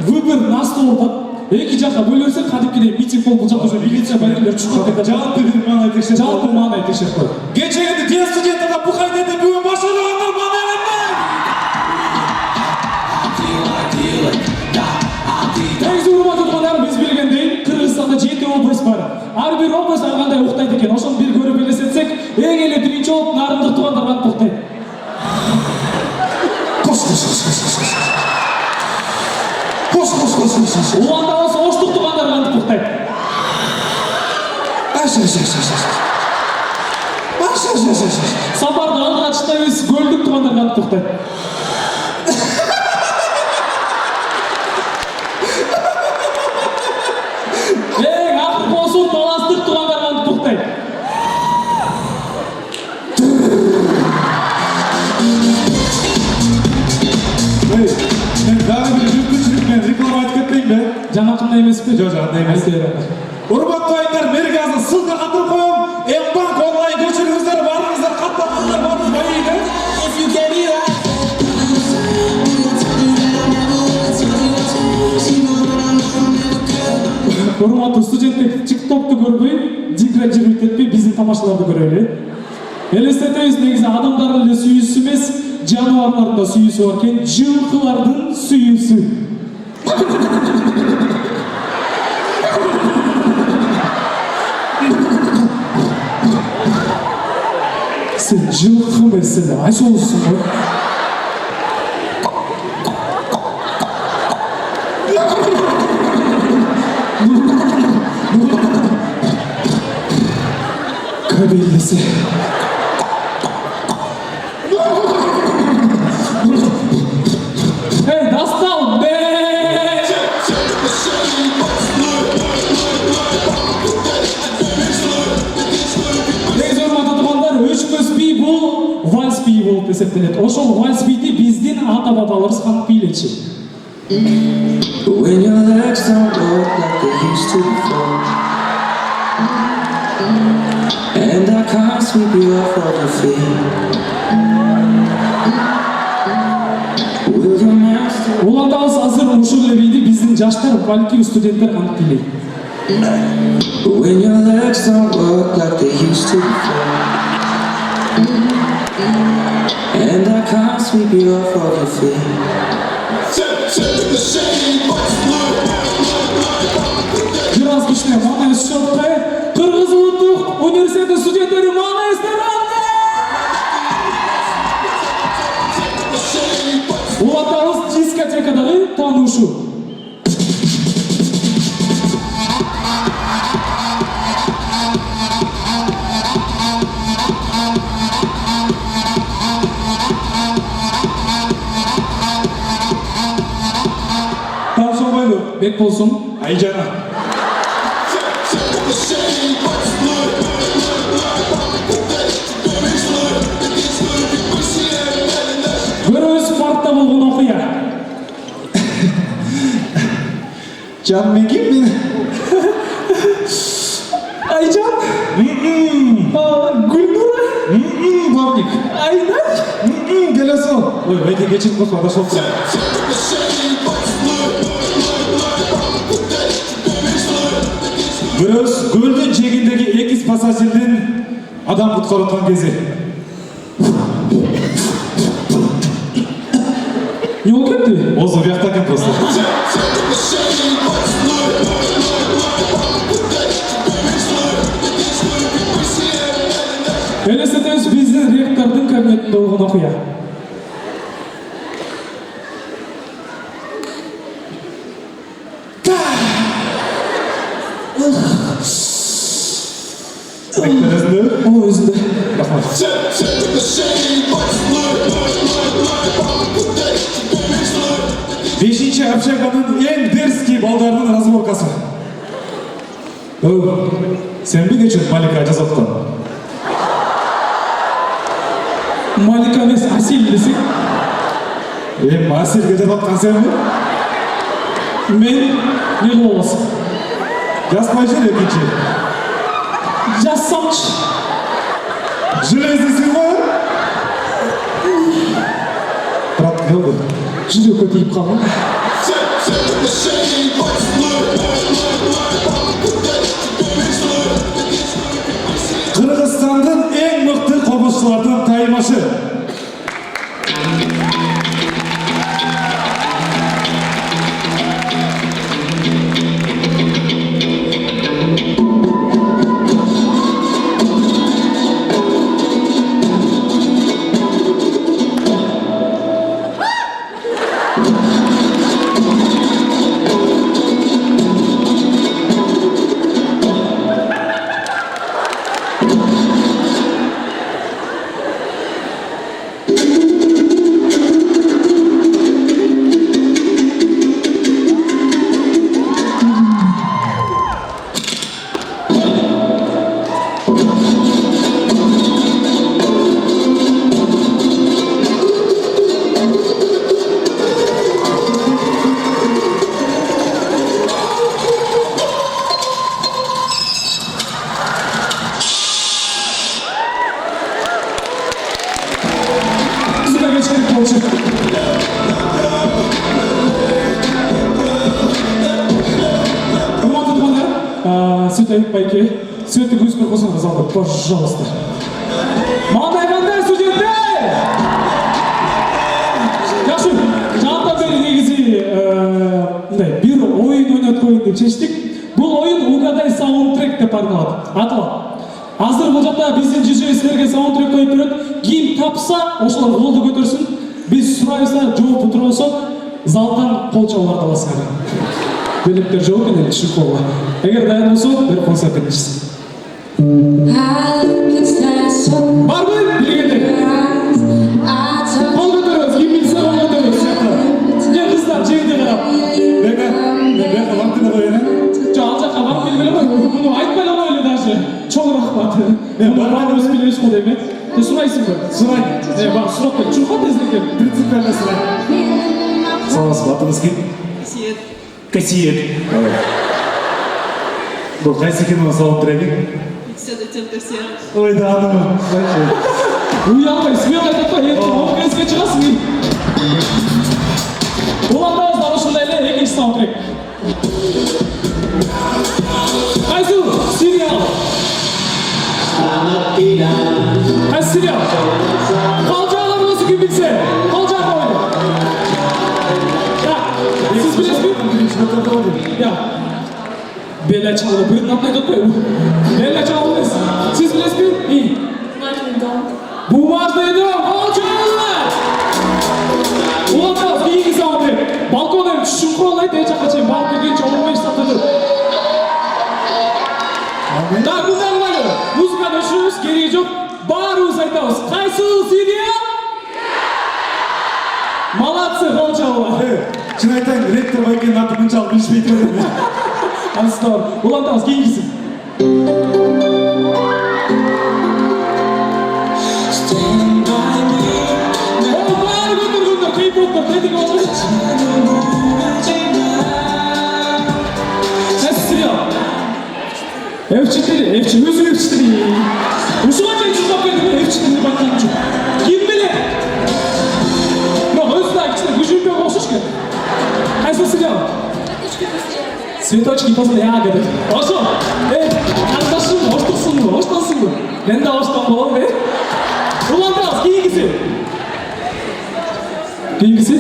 выбор на стол атат. Эки жакка бөлүнсө кадимкидей митинг болуп, бул жакка уже милиция байкелер чукуп кетет. Жалпы бир маанай текшерип. Жалпы маанай текшерип коет. Кечеги тез студенттарга бухай деди, бүгүн башталгандар маанай эмне? Негизи урматтуу туугандар, биз билгендей Кыргызстанда 7 область бар. Ар бир область ар кандай уктайт экен. Ошону бир көрүп элестетсек, эң эле биринчи болуп нарындык туугандар кантип уктайт? Уланда болсо оштук туугандар кантип уктайт? Сапарды алдыга чыктайбыз, көлдүк туугандар кантип уктайт? Эң акыркы болсо таластык туугандар кантип уктайт? Мен дагы бир мүмкүнчүлүк менен реклама айтып кетпейин бе? Жанакындай эмеспи? Жок, андай эмес. Урматтуу айдар, мерге азыр ссылка калтырып коем. Мбанк онлайн көчүрүңүздөр, барыңыздар, катталыңыздар, барыңыз байыйды. Урматтуу студенттер, TikTok'tu көрбөй, диграджировать этпей, биздин тамашаларды көрөлү. Элестетебиз, негизи адамдардын эле сүйүүсү эмес, жаныбарлардын да сүйүүсү бар экен, жылкылардын сүйүүсү. Сен жылкы эмессиң, айсоосуң го. Кабелдесе. Эй, достал, бе! Негизи урматтуу туугандар, өчпөс бий бул вальс бий болуп эсептелет. Ошол вальс бийди биздин ата бабаларыбыз кантип бийлечи? When your legs don't work like they used to before, and I can't sweep you off of your feet, will your master? Уландабыз азыр ушул эле бийди биздин жаштар, балки студенттер кантип бийлейт? When your legs don't work like they used to before, and I can't sweep you off of your feet. Бир аз кичине маанай чоктойт. Кыргыз улуттук университетинин студенттери маанай эстеранды. Уландабыз дискотекадагы таанышуу. Таанышалбайлы. Бек болсун. Айжана. Көрөбүз паркта болгон окуя. Жан мен ким мен? Айжан. Гүлнура. Бабник. Айнаш. Келесо. Ой, байке кечирип койсо адашып калдым. Бирөөбүз көлдүн жээгиндеги экиз пассажирдин адам куткарып аткан кези. Не болуп кетти? Озо биякта экен просто. Элестетебиз биздин ректордун кабинетинде болгон окуя. О, өзүндө. Рахмат. Бешинчи общаганын эң дерзкий балдарынын разборкасы. Сенби кечен Малика жазып аткан? Малика эмес, Асель десек. Мастерге жатқан сен бе? Мен не қылып аласың? Жазбай жүр екінші. Жазсамшы. Железный силуэр. Брат, не oldu? Жүрекке тиіп қалды. Қырғызстанның ең мықты қобызшылардың таймашы. Байке, Света Гуська қосыңыз залда, пожалуйста. Маңдай қандай студенттер! Жақсы, жаңадан бері негізі бір ойын ойнатқойын деп шештік. Бұл ойын угадай саундтрек деп аталады. Азыр бұл жақта біздің жүзбесілерге саундтрек қойып береді. Кім тапса, осылар қолды көтерсін. Біз сұрайса, жауап отыра болсақ, залдан қол чауларды аласыңдар. Бөліктер жоқ екен, түсіп қолға. Егер дайын болса, бір концерт етіншісін. Бар ғой, білгендер? Қол көтеріңіз, кім білсе қол көтеріңіз. Не қыздар, жерде қарап. Бека вақтыны қойын, Жоқ, ал жаққа вақ белгілі ғой. Мұны айтпайлы қойлы даже. Чоң рахмат. Мұны бар өз білеміз қол дейме. Сұрайсың ба? Сұрай. Бар, сұрақ қой. Чұрқа тезірген. Принципиально сұрай. Саламыз, атыңыз кім? Кассиет. Бұл қайсы кино саундтрекі? Ой, да, анау. Уялмай, смело айтып қой, енді ол кіріске шығасың. Оландағыз дауышында әлі екінші саундтрек. Қайсы сериал? Қайсы сериал? Қалжағылар осы кім білсе? Қалжақ ойды. Сіз білесіз бе? Беля чалды, бірін аптай тұтпай. Беля чалды. Сіз білесіз бе? Бумажный дом, қолжағылар! Оландағыз кейінгі саундтрек. Балконын шұңқыролайды, әй жаққа чейін барып келгенше 15 сағат өтеді. Так, бұлдан қалы. Музыканы өшіріңіз, керегі жоқ. Барыңыз айтамыз. Қайсы сериал? Молодцы, қолжағылар. Шын айтайын, ректор Байкенің аты мұншалық білшпейді өдім. Аныстар, оландағыз кейінгісін. Ол бәрі көндір, кейіп өттір, тәдігі олай. Қайсы сериал? F4, өзің F4. Ұшыған жайын жұлдап берді мен F4-ні баққаным жоқ. Кем біле? Бірақ өзі кішіне күжінбе қошышке. Қайсы сериал? Цветочки после ягоды. Ошо! Қарындашым, оштықсың ба? Оштансың ба? Мен де оштан болам, Уландағыз, кейінгісі? Кейінгісі?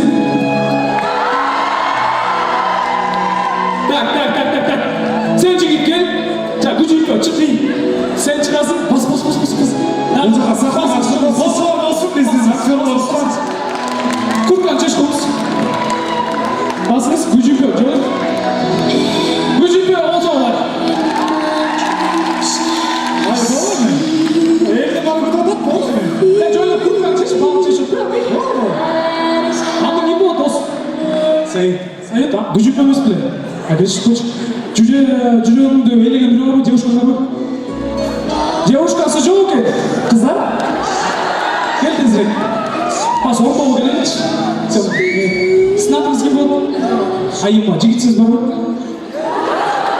Так. Сен жігіт кел. Жа, күжінбе, шыққиын. Сен шығасың, бас. Olsun biziniz, aktör olsun. Kurkan çeş konuş. Basınız, gücünbе, joy. Gücünbe, olacaklar. Hayır, olur mu? Evde bana bir tadat mı olur mu? Joyla kurkan çeş, bal çeş. Adı gibi o dost. Sayın. Да, gücünbе mesple. Hadi çıkış. Жүрегімді елеген біреу бар ма? Девушкаңда бар? Девушкасы жоқ екен. Қыздар? Кел тезірек. Бас ортого келейінші. Сынатыңыз кім болды? Айыма, жігітсіз бар ма?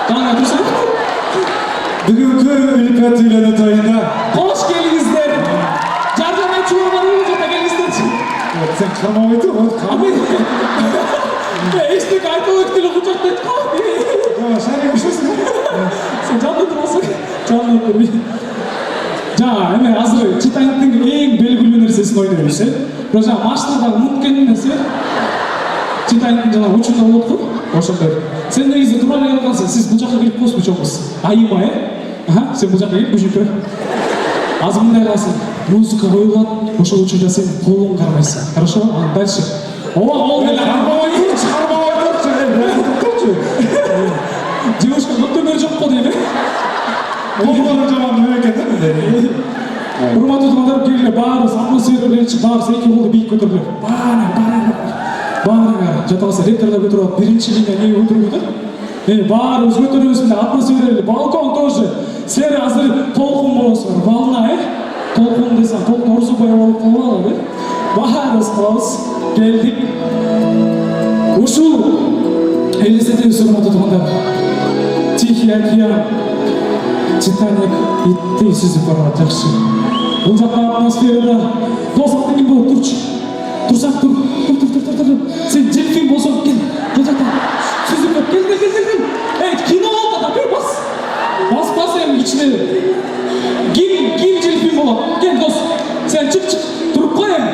Таңға тұрса? Бүгінгі үлпәт үйлені тойында Қош келіңіздер. Жаржамай чуыр бар ма? Жоқта келіңіздерші. сен қармау еті ғой. Абай. Ештік айтып өктілі құчақтайды қой. Шәне үшесің. Сен жанды тұрасың. Жанды тұрмай. Жаңа, әме азыр Титаниктің ең белгілі нәрсесін ойнаймыз, е? Бірақ жаңа машинадағы мүмкін нәрсе Титаниктің жаңа учында болады ғой, ошондай. Сен негізі тура эле қалсың, сіз бұл жаққа келіп қосып чоңыз. Айыма, е? Сен бұл жаққа келіп көшіп тұр. Азыр мындай қалсың, музыка қойылады, ошол учурда сен қолың қармайсың. Хорошо? Дальше. Ова қол келе девушка көктөмөр жоқ қой дейді. Қолғаны жаман мемлекет екен. Урматтуу туугандар, келгиле баары атмосфералерчи баары эки колду бийик көтөрүлөт. Баарыңар жата алса ректордор көтөрүп алып, биринчи линия неге көтөрбөйт? Баарыбыз көтөрөбүз мына атмосферале, балкон тоже. Силер азыр толкун болосуңар, волна, толкун десем, толкун орусупай болуп калбагыла, баарыбыз кылабыз. Келдик. Ушул элестетебиз, урматтуу туугандар. Тихий океан. Титаник итти сүзүп барат жакшы. Бул жакта атмосферада досак ким болуп турчу. Турсак тур. Сен дельфин болсоң кел. Бул жакта сүзүп кел. Кино болду да бир бас. Бас эми ичине. Ким дельфин болот? Кел дос. Сен чык туруп кой эми.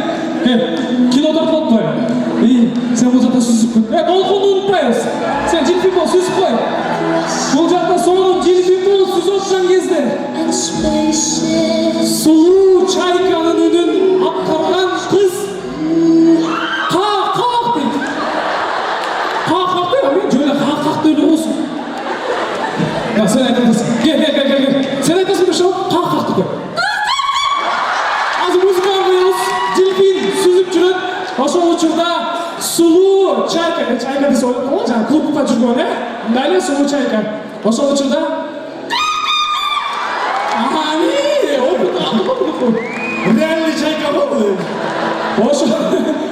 Кино тартып кой. Сен бул жакта сүзүп кел. Толкунду унутпайбыз. Сен дельфин бол, сүзүп кой. Бул жакта сонун дельфин болуп сүзүп отурган кезде сулуу чайканын үнүн аткарган кыз каак дейт. Каак дейт, мен жөн каак деле болсун. Сен айтасың, кел. Сен айтасың да шоу каак деп. Азыр музыка коебуз, дельфин сүзүп жүрөт. Ошол учурда сулуу чайка десе ойлоп калган, жаңа клубта жүргөн, мындай эле сулуу чайка. Ошол учурда Реальный чайка болду.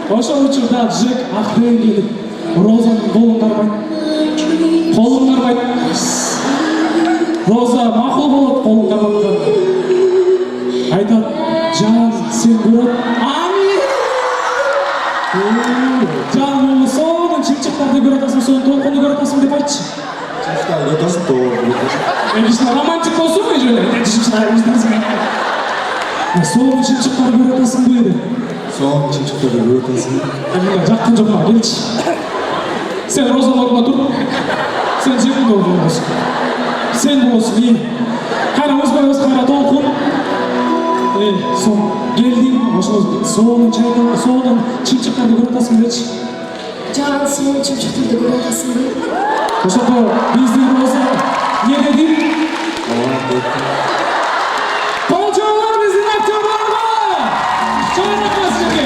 Ошол учурда Джек Ахрен келип, Розанын колун кармайт. Роза макул болот колун карматкан. Айтат, жан, сен көрөт. Жан сонун чымчыктарды көрө атасың, сонун толкунду көрө атасың деп айтчы. Эми романтик болсун му жөн? Сонун чымчыктарды көрө атасың бу эде. Соң чымчыктарды көрө атасың. Мына жактан жокма, келчи. Сен Розанын ордуна тур. Сен Жекиндин ордуна болсун. Сен болосуң, кайра өзбөйбүз, кайра толкун. Соң келдиң, ошол сонун чайканы, сонун чымчыктарды көрө атасың дечи. Жан, сен чымчыктарды көрө атасыңбы? Ошондо биздин Роза не деди? Колчоолор биздин актерлорго! Чоң рахмат сизге!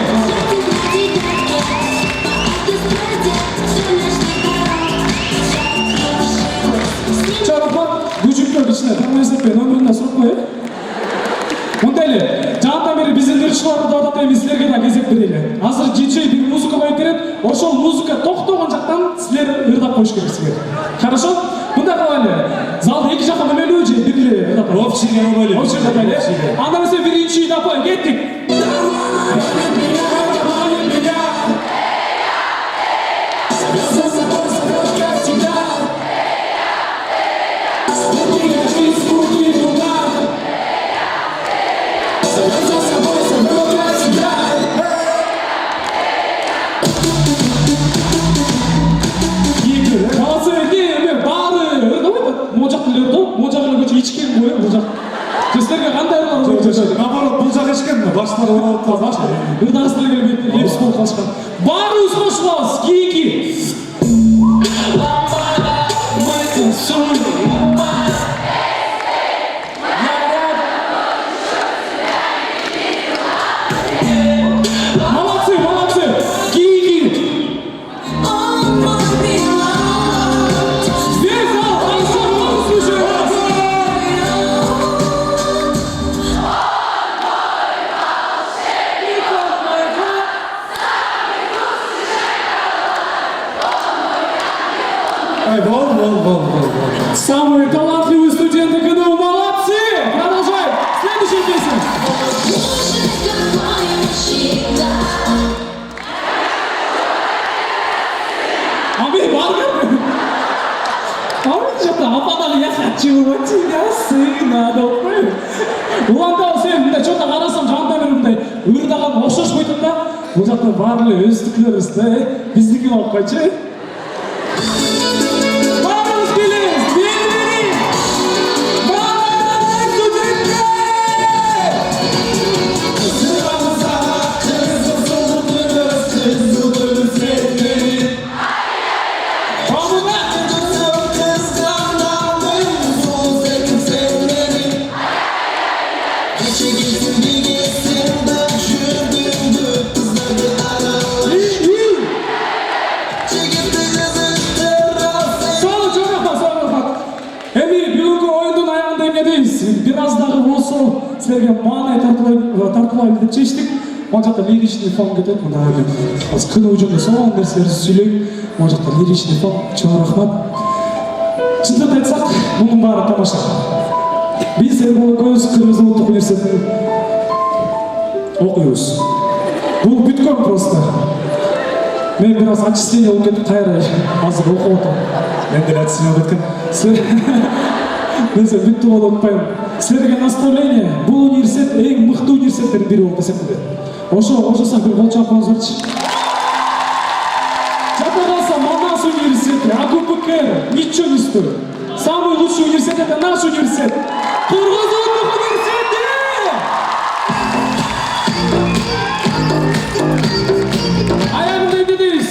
Чоң рахмат, күчүктөр ичине таңмайсызбен өмүрүндө суруп кой. Мындай эле, жаатан бери биздин ырчыларды да атайбыз, силерге да кезек берели. Азыр диджей бир музыка коюп берет, ошол музыка токтогон жактан силер ырдап коюш керексиңер. Хорошо? Мындай кылайлы. Залда эки жакка немелүү же бир эле ырдап коелу. Общийге койгойлу. Общийге койгойлу. Анда эмесе биринчи ырдап коелу. Кеттик. Сіздерге қандай ұрдар қойып Наоборот, бұл жақ ешкен, баштары оралып қалған. ұрдарыстар келіп лепс болып қалышқан. Барыңыз қосылыңыз, ки-ки. Молодцы, ки-ки. Бол. Самые талантливые студенты КНУ, молодцы! Продолжаем. Следующая песня. Abi var mı? Abi çok da apadan ya kaçıyor ya sığına da koy. Ulan da sen de çok da arasam candan önümde. Ürdagan okşoş koydum da. Bu zaten varlı üstlükleri bizdeki o kaçı. Varız biliriz. Birbiri. Varız stüdentler. Biraz daha olsa sizlerge maanay tartılay деп чечтик. Ол жакта лиричный фон кетет. Мында аз күн учунда сонун нерселерди сүйлөйм. Ол жакта лиричный фон. Чоң рахмат. Чындап айтсак, мунун баары тамаша. Биз Эрбол экөөбүз Кыргыз Улуттук университетинде окуйбуз. Бул бүткөн просто. Мен бир аз отчисление болуп кетип кайра азыр окуп атам. Мен деле отчисление болуп кеткен. Несе бүттү болуп атпайм. Силерге наставление. Бул университет эң мыкты университеттердин бири болуп эсептелет. Ошо бир кол чапкыңыздарчы. Жата калса Манас университети, АКУПК, ничего не стоит. Самый лучший университет это наш университет. Кыргыз Улуттук университети! Аягында эмне дейбиз?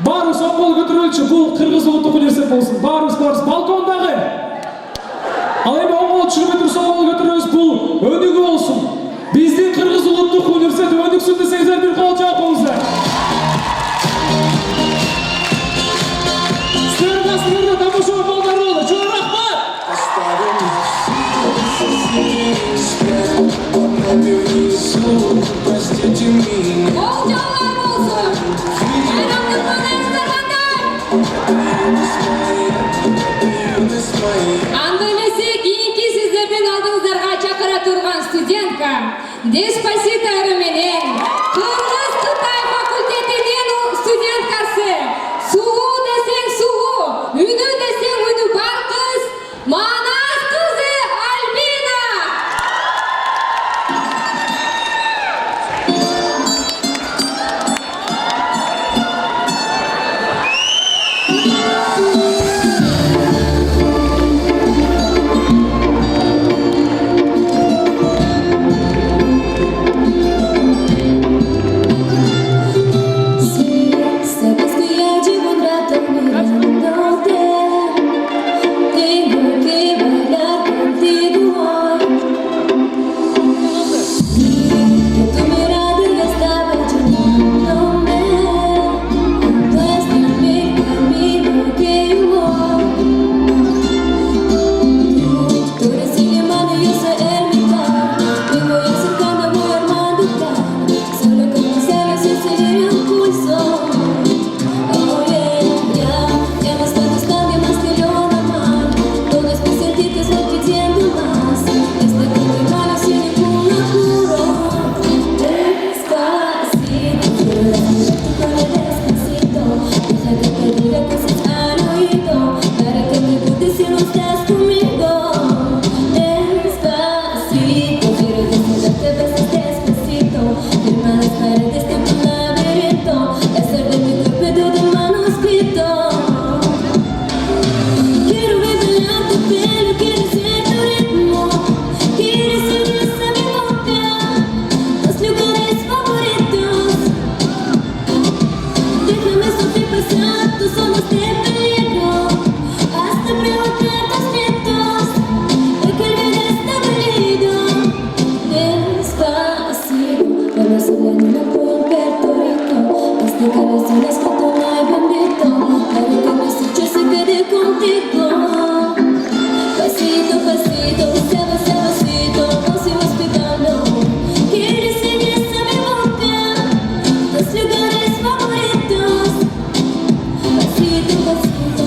Баарыбыз оң көтөрөлчү, бул Кыргыз Улуттук университет болсун. Баарыбыз балкондагы. Ал эми оң чүрүп турса оң көтөрөбүз, бул өнүгүү болсун. Биздин Кыргыз Улуттук университети өнүксүн десеңиздер бир кол жаап коюңуздар. Сіздерді тамаша балдар болды. Чоң рахмат! Ол жаулар болсын! Айрандыр қанайсыздар қандай! Анда эмесе кийинки сиздердин алдыңыздарга чакыра турган студентка Деспасито менен Кыргыз Кытай факультетинин студенткасы сулуу десең сулуу, үнү десең үнү бар кыз Манас кызы Альбина. Sabes que ya llevo un rato mirándote. Tengo que bailar contigo hoy. Que tu mirada ya estaba llamándome. Muéstrame el camino que yo voy. Tú eres el imán y yo soy el metal. Me voy acercando, voy armando tal. Solo con mis labios y seguir el pulso. Oh yeah, ya me está gustando más que lo normal. Todo es que sentirte estoy pidiendo más. Estoy con mi mano sin ningún apuro. Despacito, quiero desnudarte con el despacito. Deja que te diga cosas al oído, para que me guste si no estás conmigo. Despacito, quiero desnudarte besos despacito. Firma las paredes de tu laberinto, hacer de mi cuerpo todo manuscrito. Quiero revelar tu pelo, quiero ser tu ritmo. Quiero seguir hasta mi boca, los lugares favoritos. Déjame sobrepasar tus zonas de peligro, hasta provocar tus vientos, de que el viento está dolido. Despacito, vamos a la luna por Puerto Rico. Este corazón es que tú me bendito, para que mi sueño se quede contigo. Pasito, pasito, suavecito, vamos hospitando. Quieres seguir hasta mi boca, los lugares favoritos. Pasito, pasito,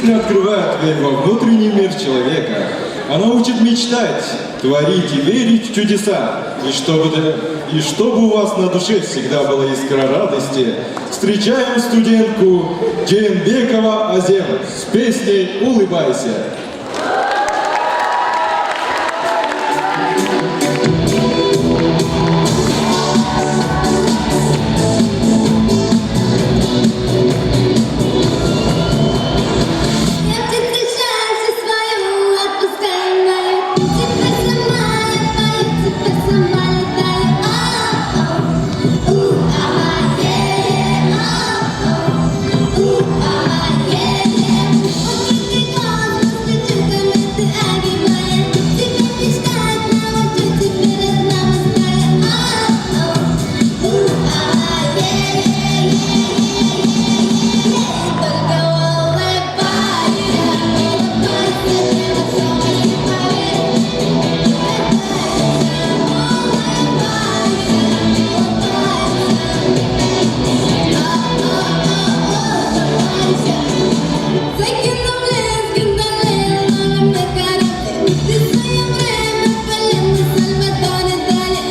Песня открывает дверь во внутренний мир человека. Она учит мечтать, творить и верить в чудеса. И чтобы у вас на душе всегда была искра радости, встречаем студентку Джейнбекова Азем с песней «Улыбайся». Я птица счастье свою отпускаю мою. Теперь сама я пою, теперь сама летаю. Открытый космос, летюками ты огибая. Тебя мечтать навожу, теперь одна морская. Только улыбайся, улыбайся, невесомость поверь. Закинув лес, гондолею, ловим на корабле. Ты свое время полем на Сальвадоре дали.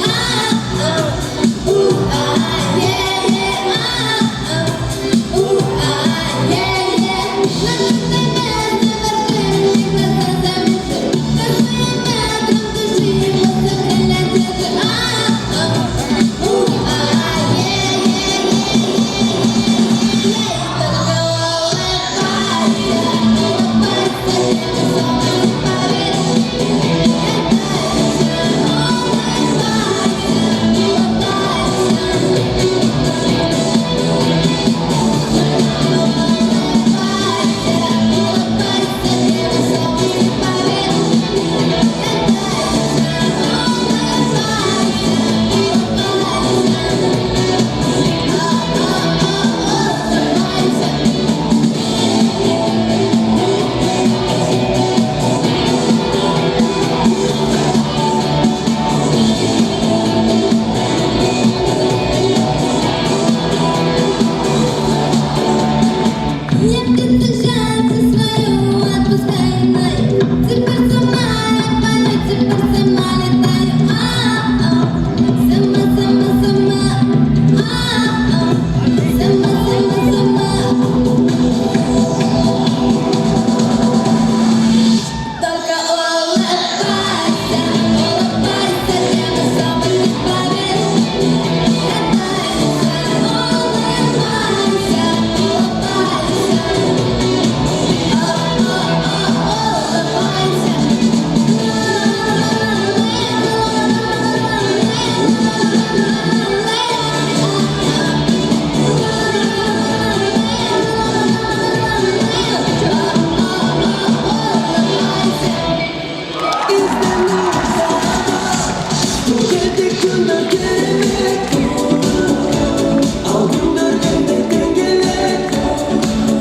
Я птица счастье свою отпускаю мою. Теперь сама я пою, теперь сама летаю. Сама, сама, сама. Сама, сама, сама. Только улыбайся, улыбайся, невесомость поверь.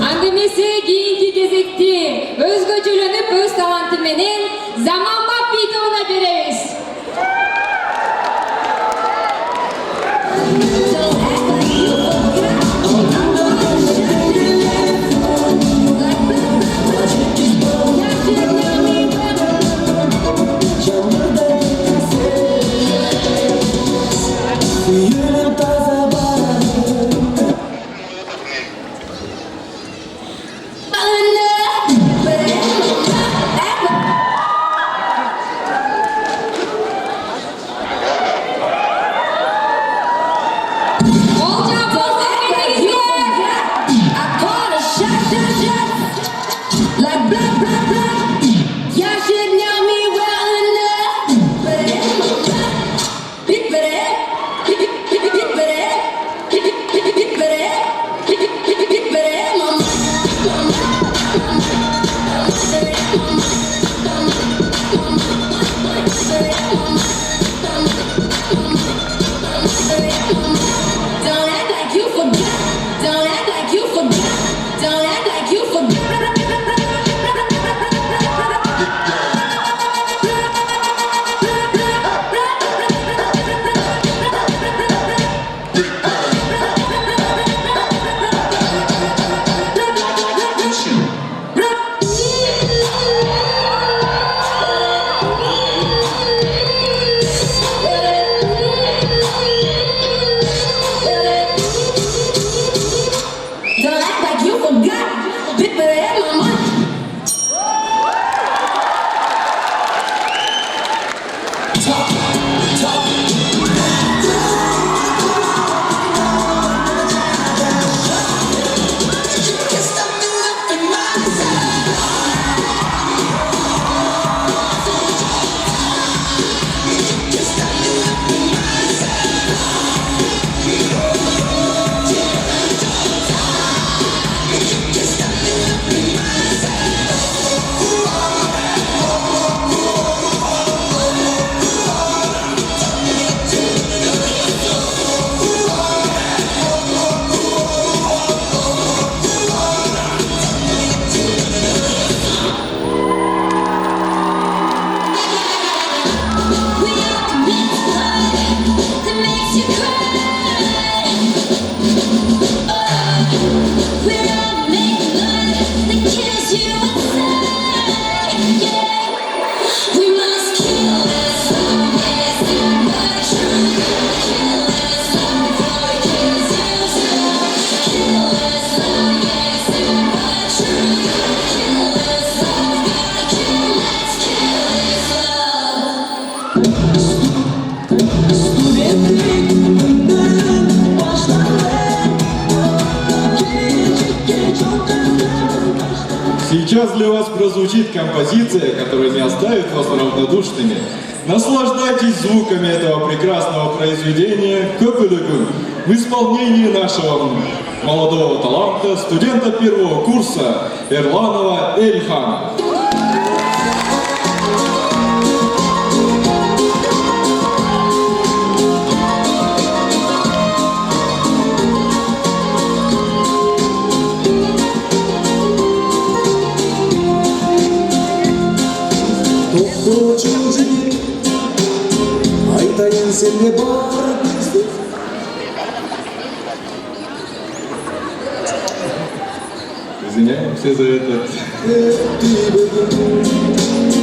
Әңгімесі кейінгі кезекте өзгөчөлөнүп өз таланты менен Заманбап Битовна беребиз. Don't Сейчас для вас прозвучит композиция, которая не оставит вас равнодушными. Наслаждайтесь звуками этого прекрасного произведения «Көпілігім» в исполнении нашего молодого таланта, студента первого курса Эрланова Эльхана. Айтайын сенде бар бізді. Извиняемся за это.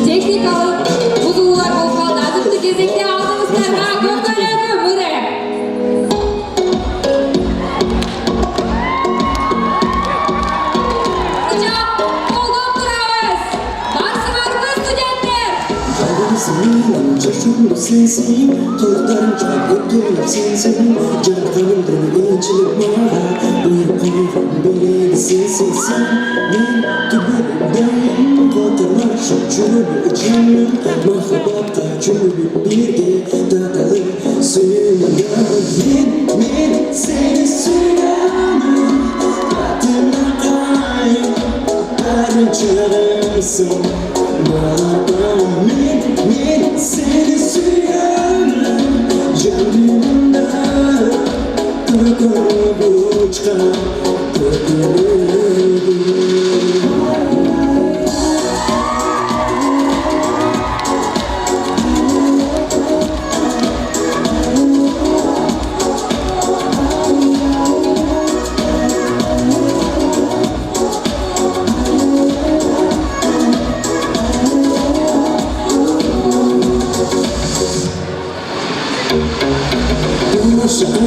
Техникалық бұзылулар болған азықты кезекте алдыңыздарға көпілігім мүре. Ұчақ, қолдап тұрыңыз. Барсыңармы студенттер? Жалғызым, жашуымды сенсің, толықтарым жауап өткеніп сенсің, жаратқанымды еншілік маған, бұйыр қойған береді сенсің, мен түбірімдейін, қотырлашып жүріп жаным, махаббатқа жүріп бірге таталы сүйемін. Мен сені сүйемін, қатына қайым, бәрін жарымсың, балапан. Men seni suyarım, canımda Kırkını uçkan,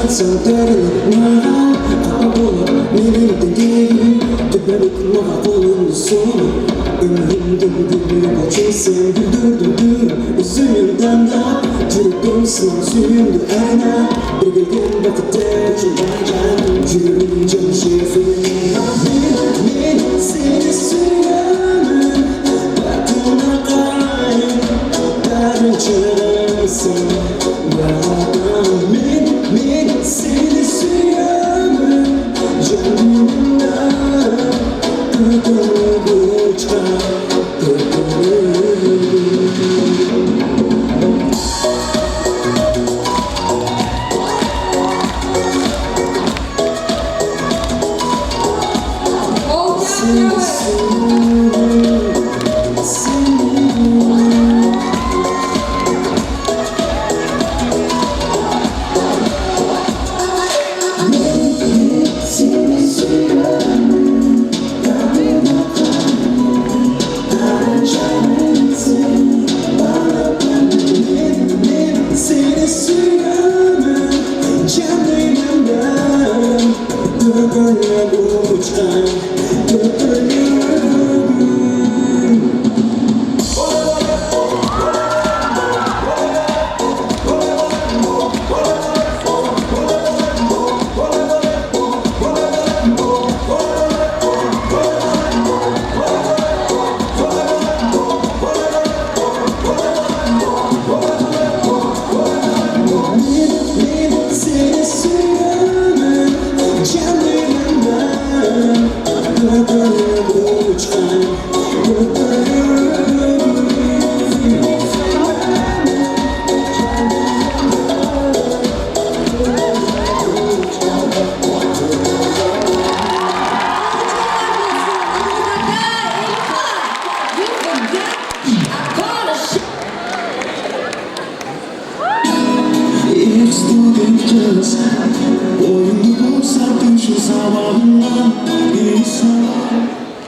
Santarım apa olur benim dediğim Tübelik maha kolun sonu Ömrümden gülü geçirsin güldürdüm Üzümümden da Çürüktüm sınav suyumdu ayna Bir gelgen vakitte çılbayken Yürüyeceğim şefim Ben seni suyamım Batına kayım Darın çırımsın Ben seni suyamım Canımda Kırkını uçkan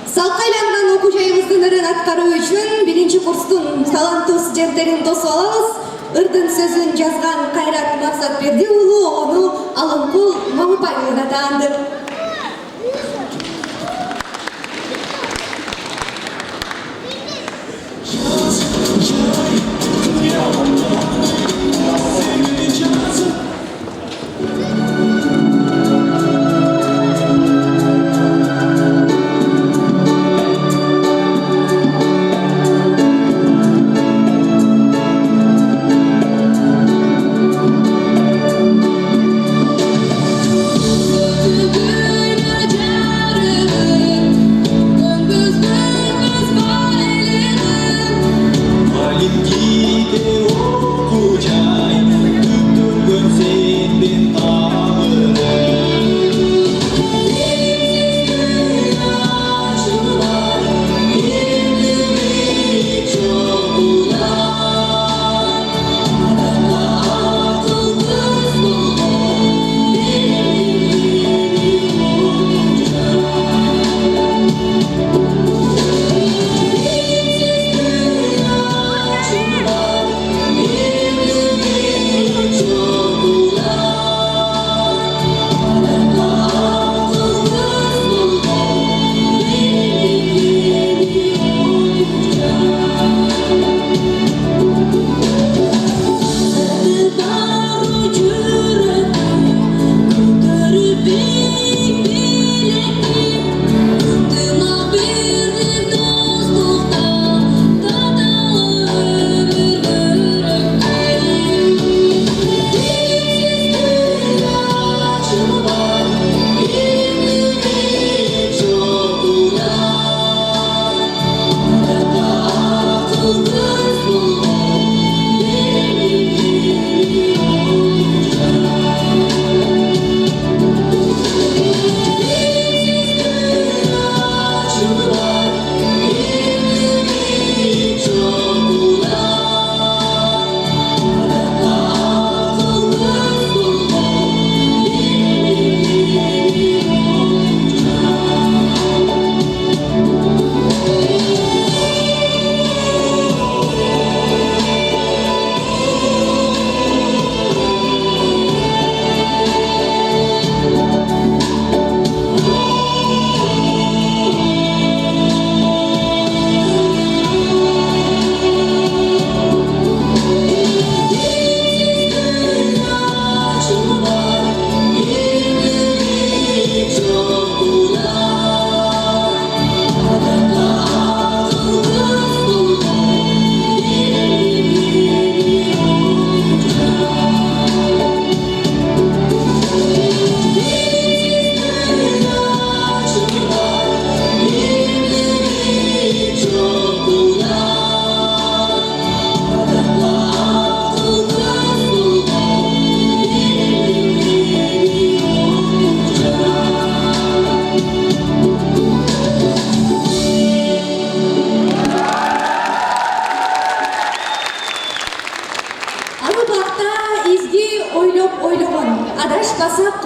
Салқайланған оқу жайымыздың ірін атқару үшін бірінші курстың талантты студенттерін тосып алабыз. Ырдың сөзін жазған Қайрат Мақсатбердиұлы оны Алымқұл Мамыпайұлына таанды.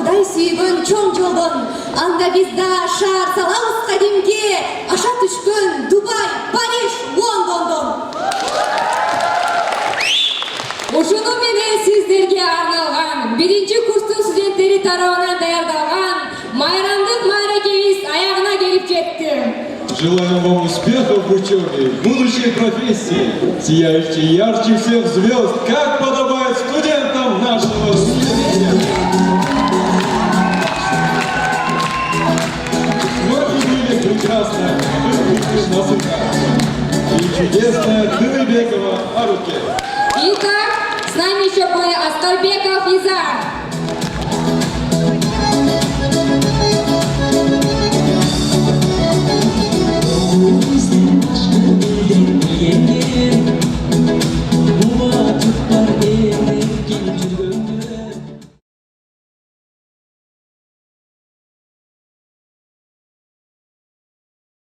Кудай сүйгөн чоң жолдон, анда биз да шаар салабыз кадимки, аша түшкөн Дубай, Париж, Лондондон. Ушуну менен сиздерге арналган 1-курстун студенттери тарабынан даярдалган майрамдык майракебиз аягына келип жетти. Желаем вам успехов в учебе, в будущей профессии, сияющей ярче всех звезд, как подобает студентам нашего университета. Мы увидели прекрасное Насыка и чудесная Дыныбекова Аруке. Итак, с нами еще был Аскарбеков Изар.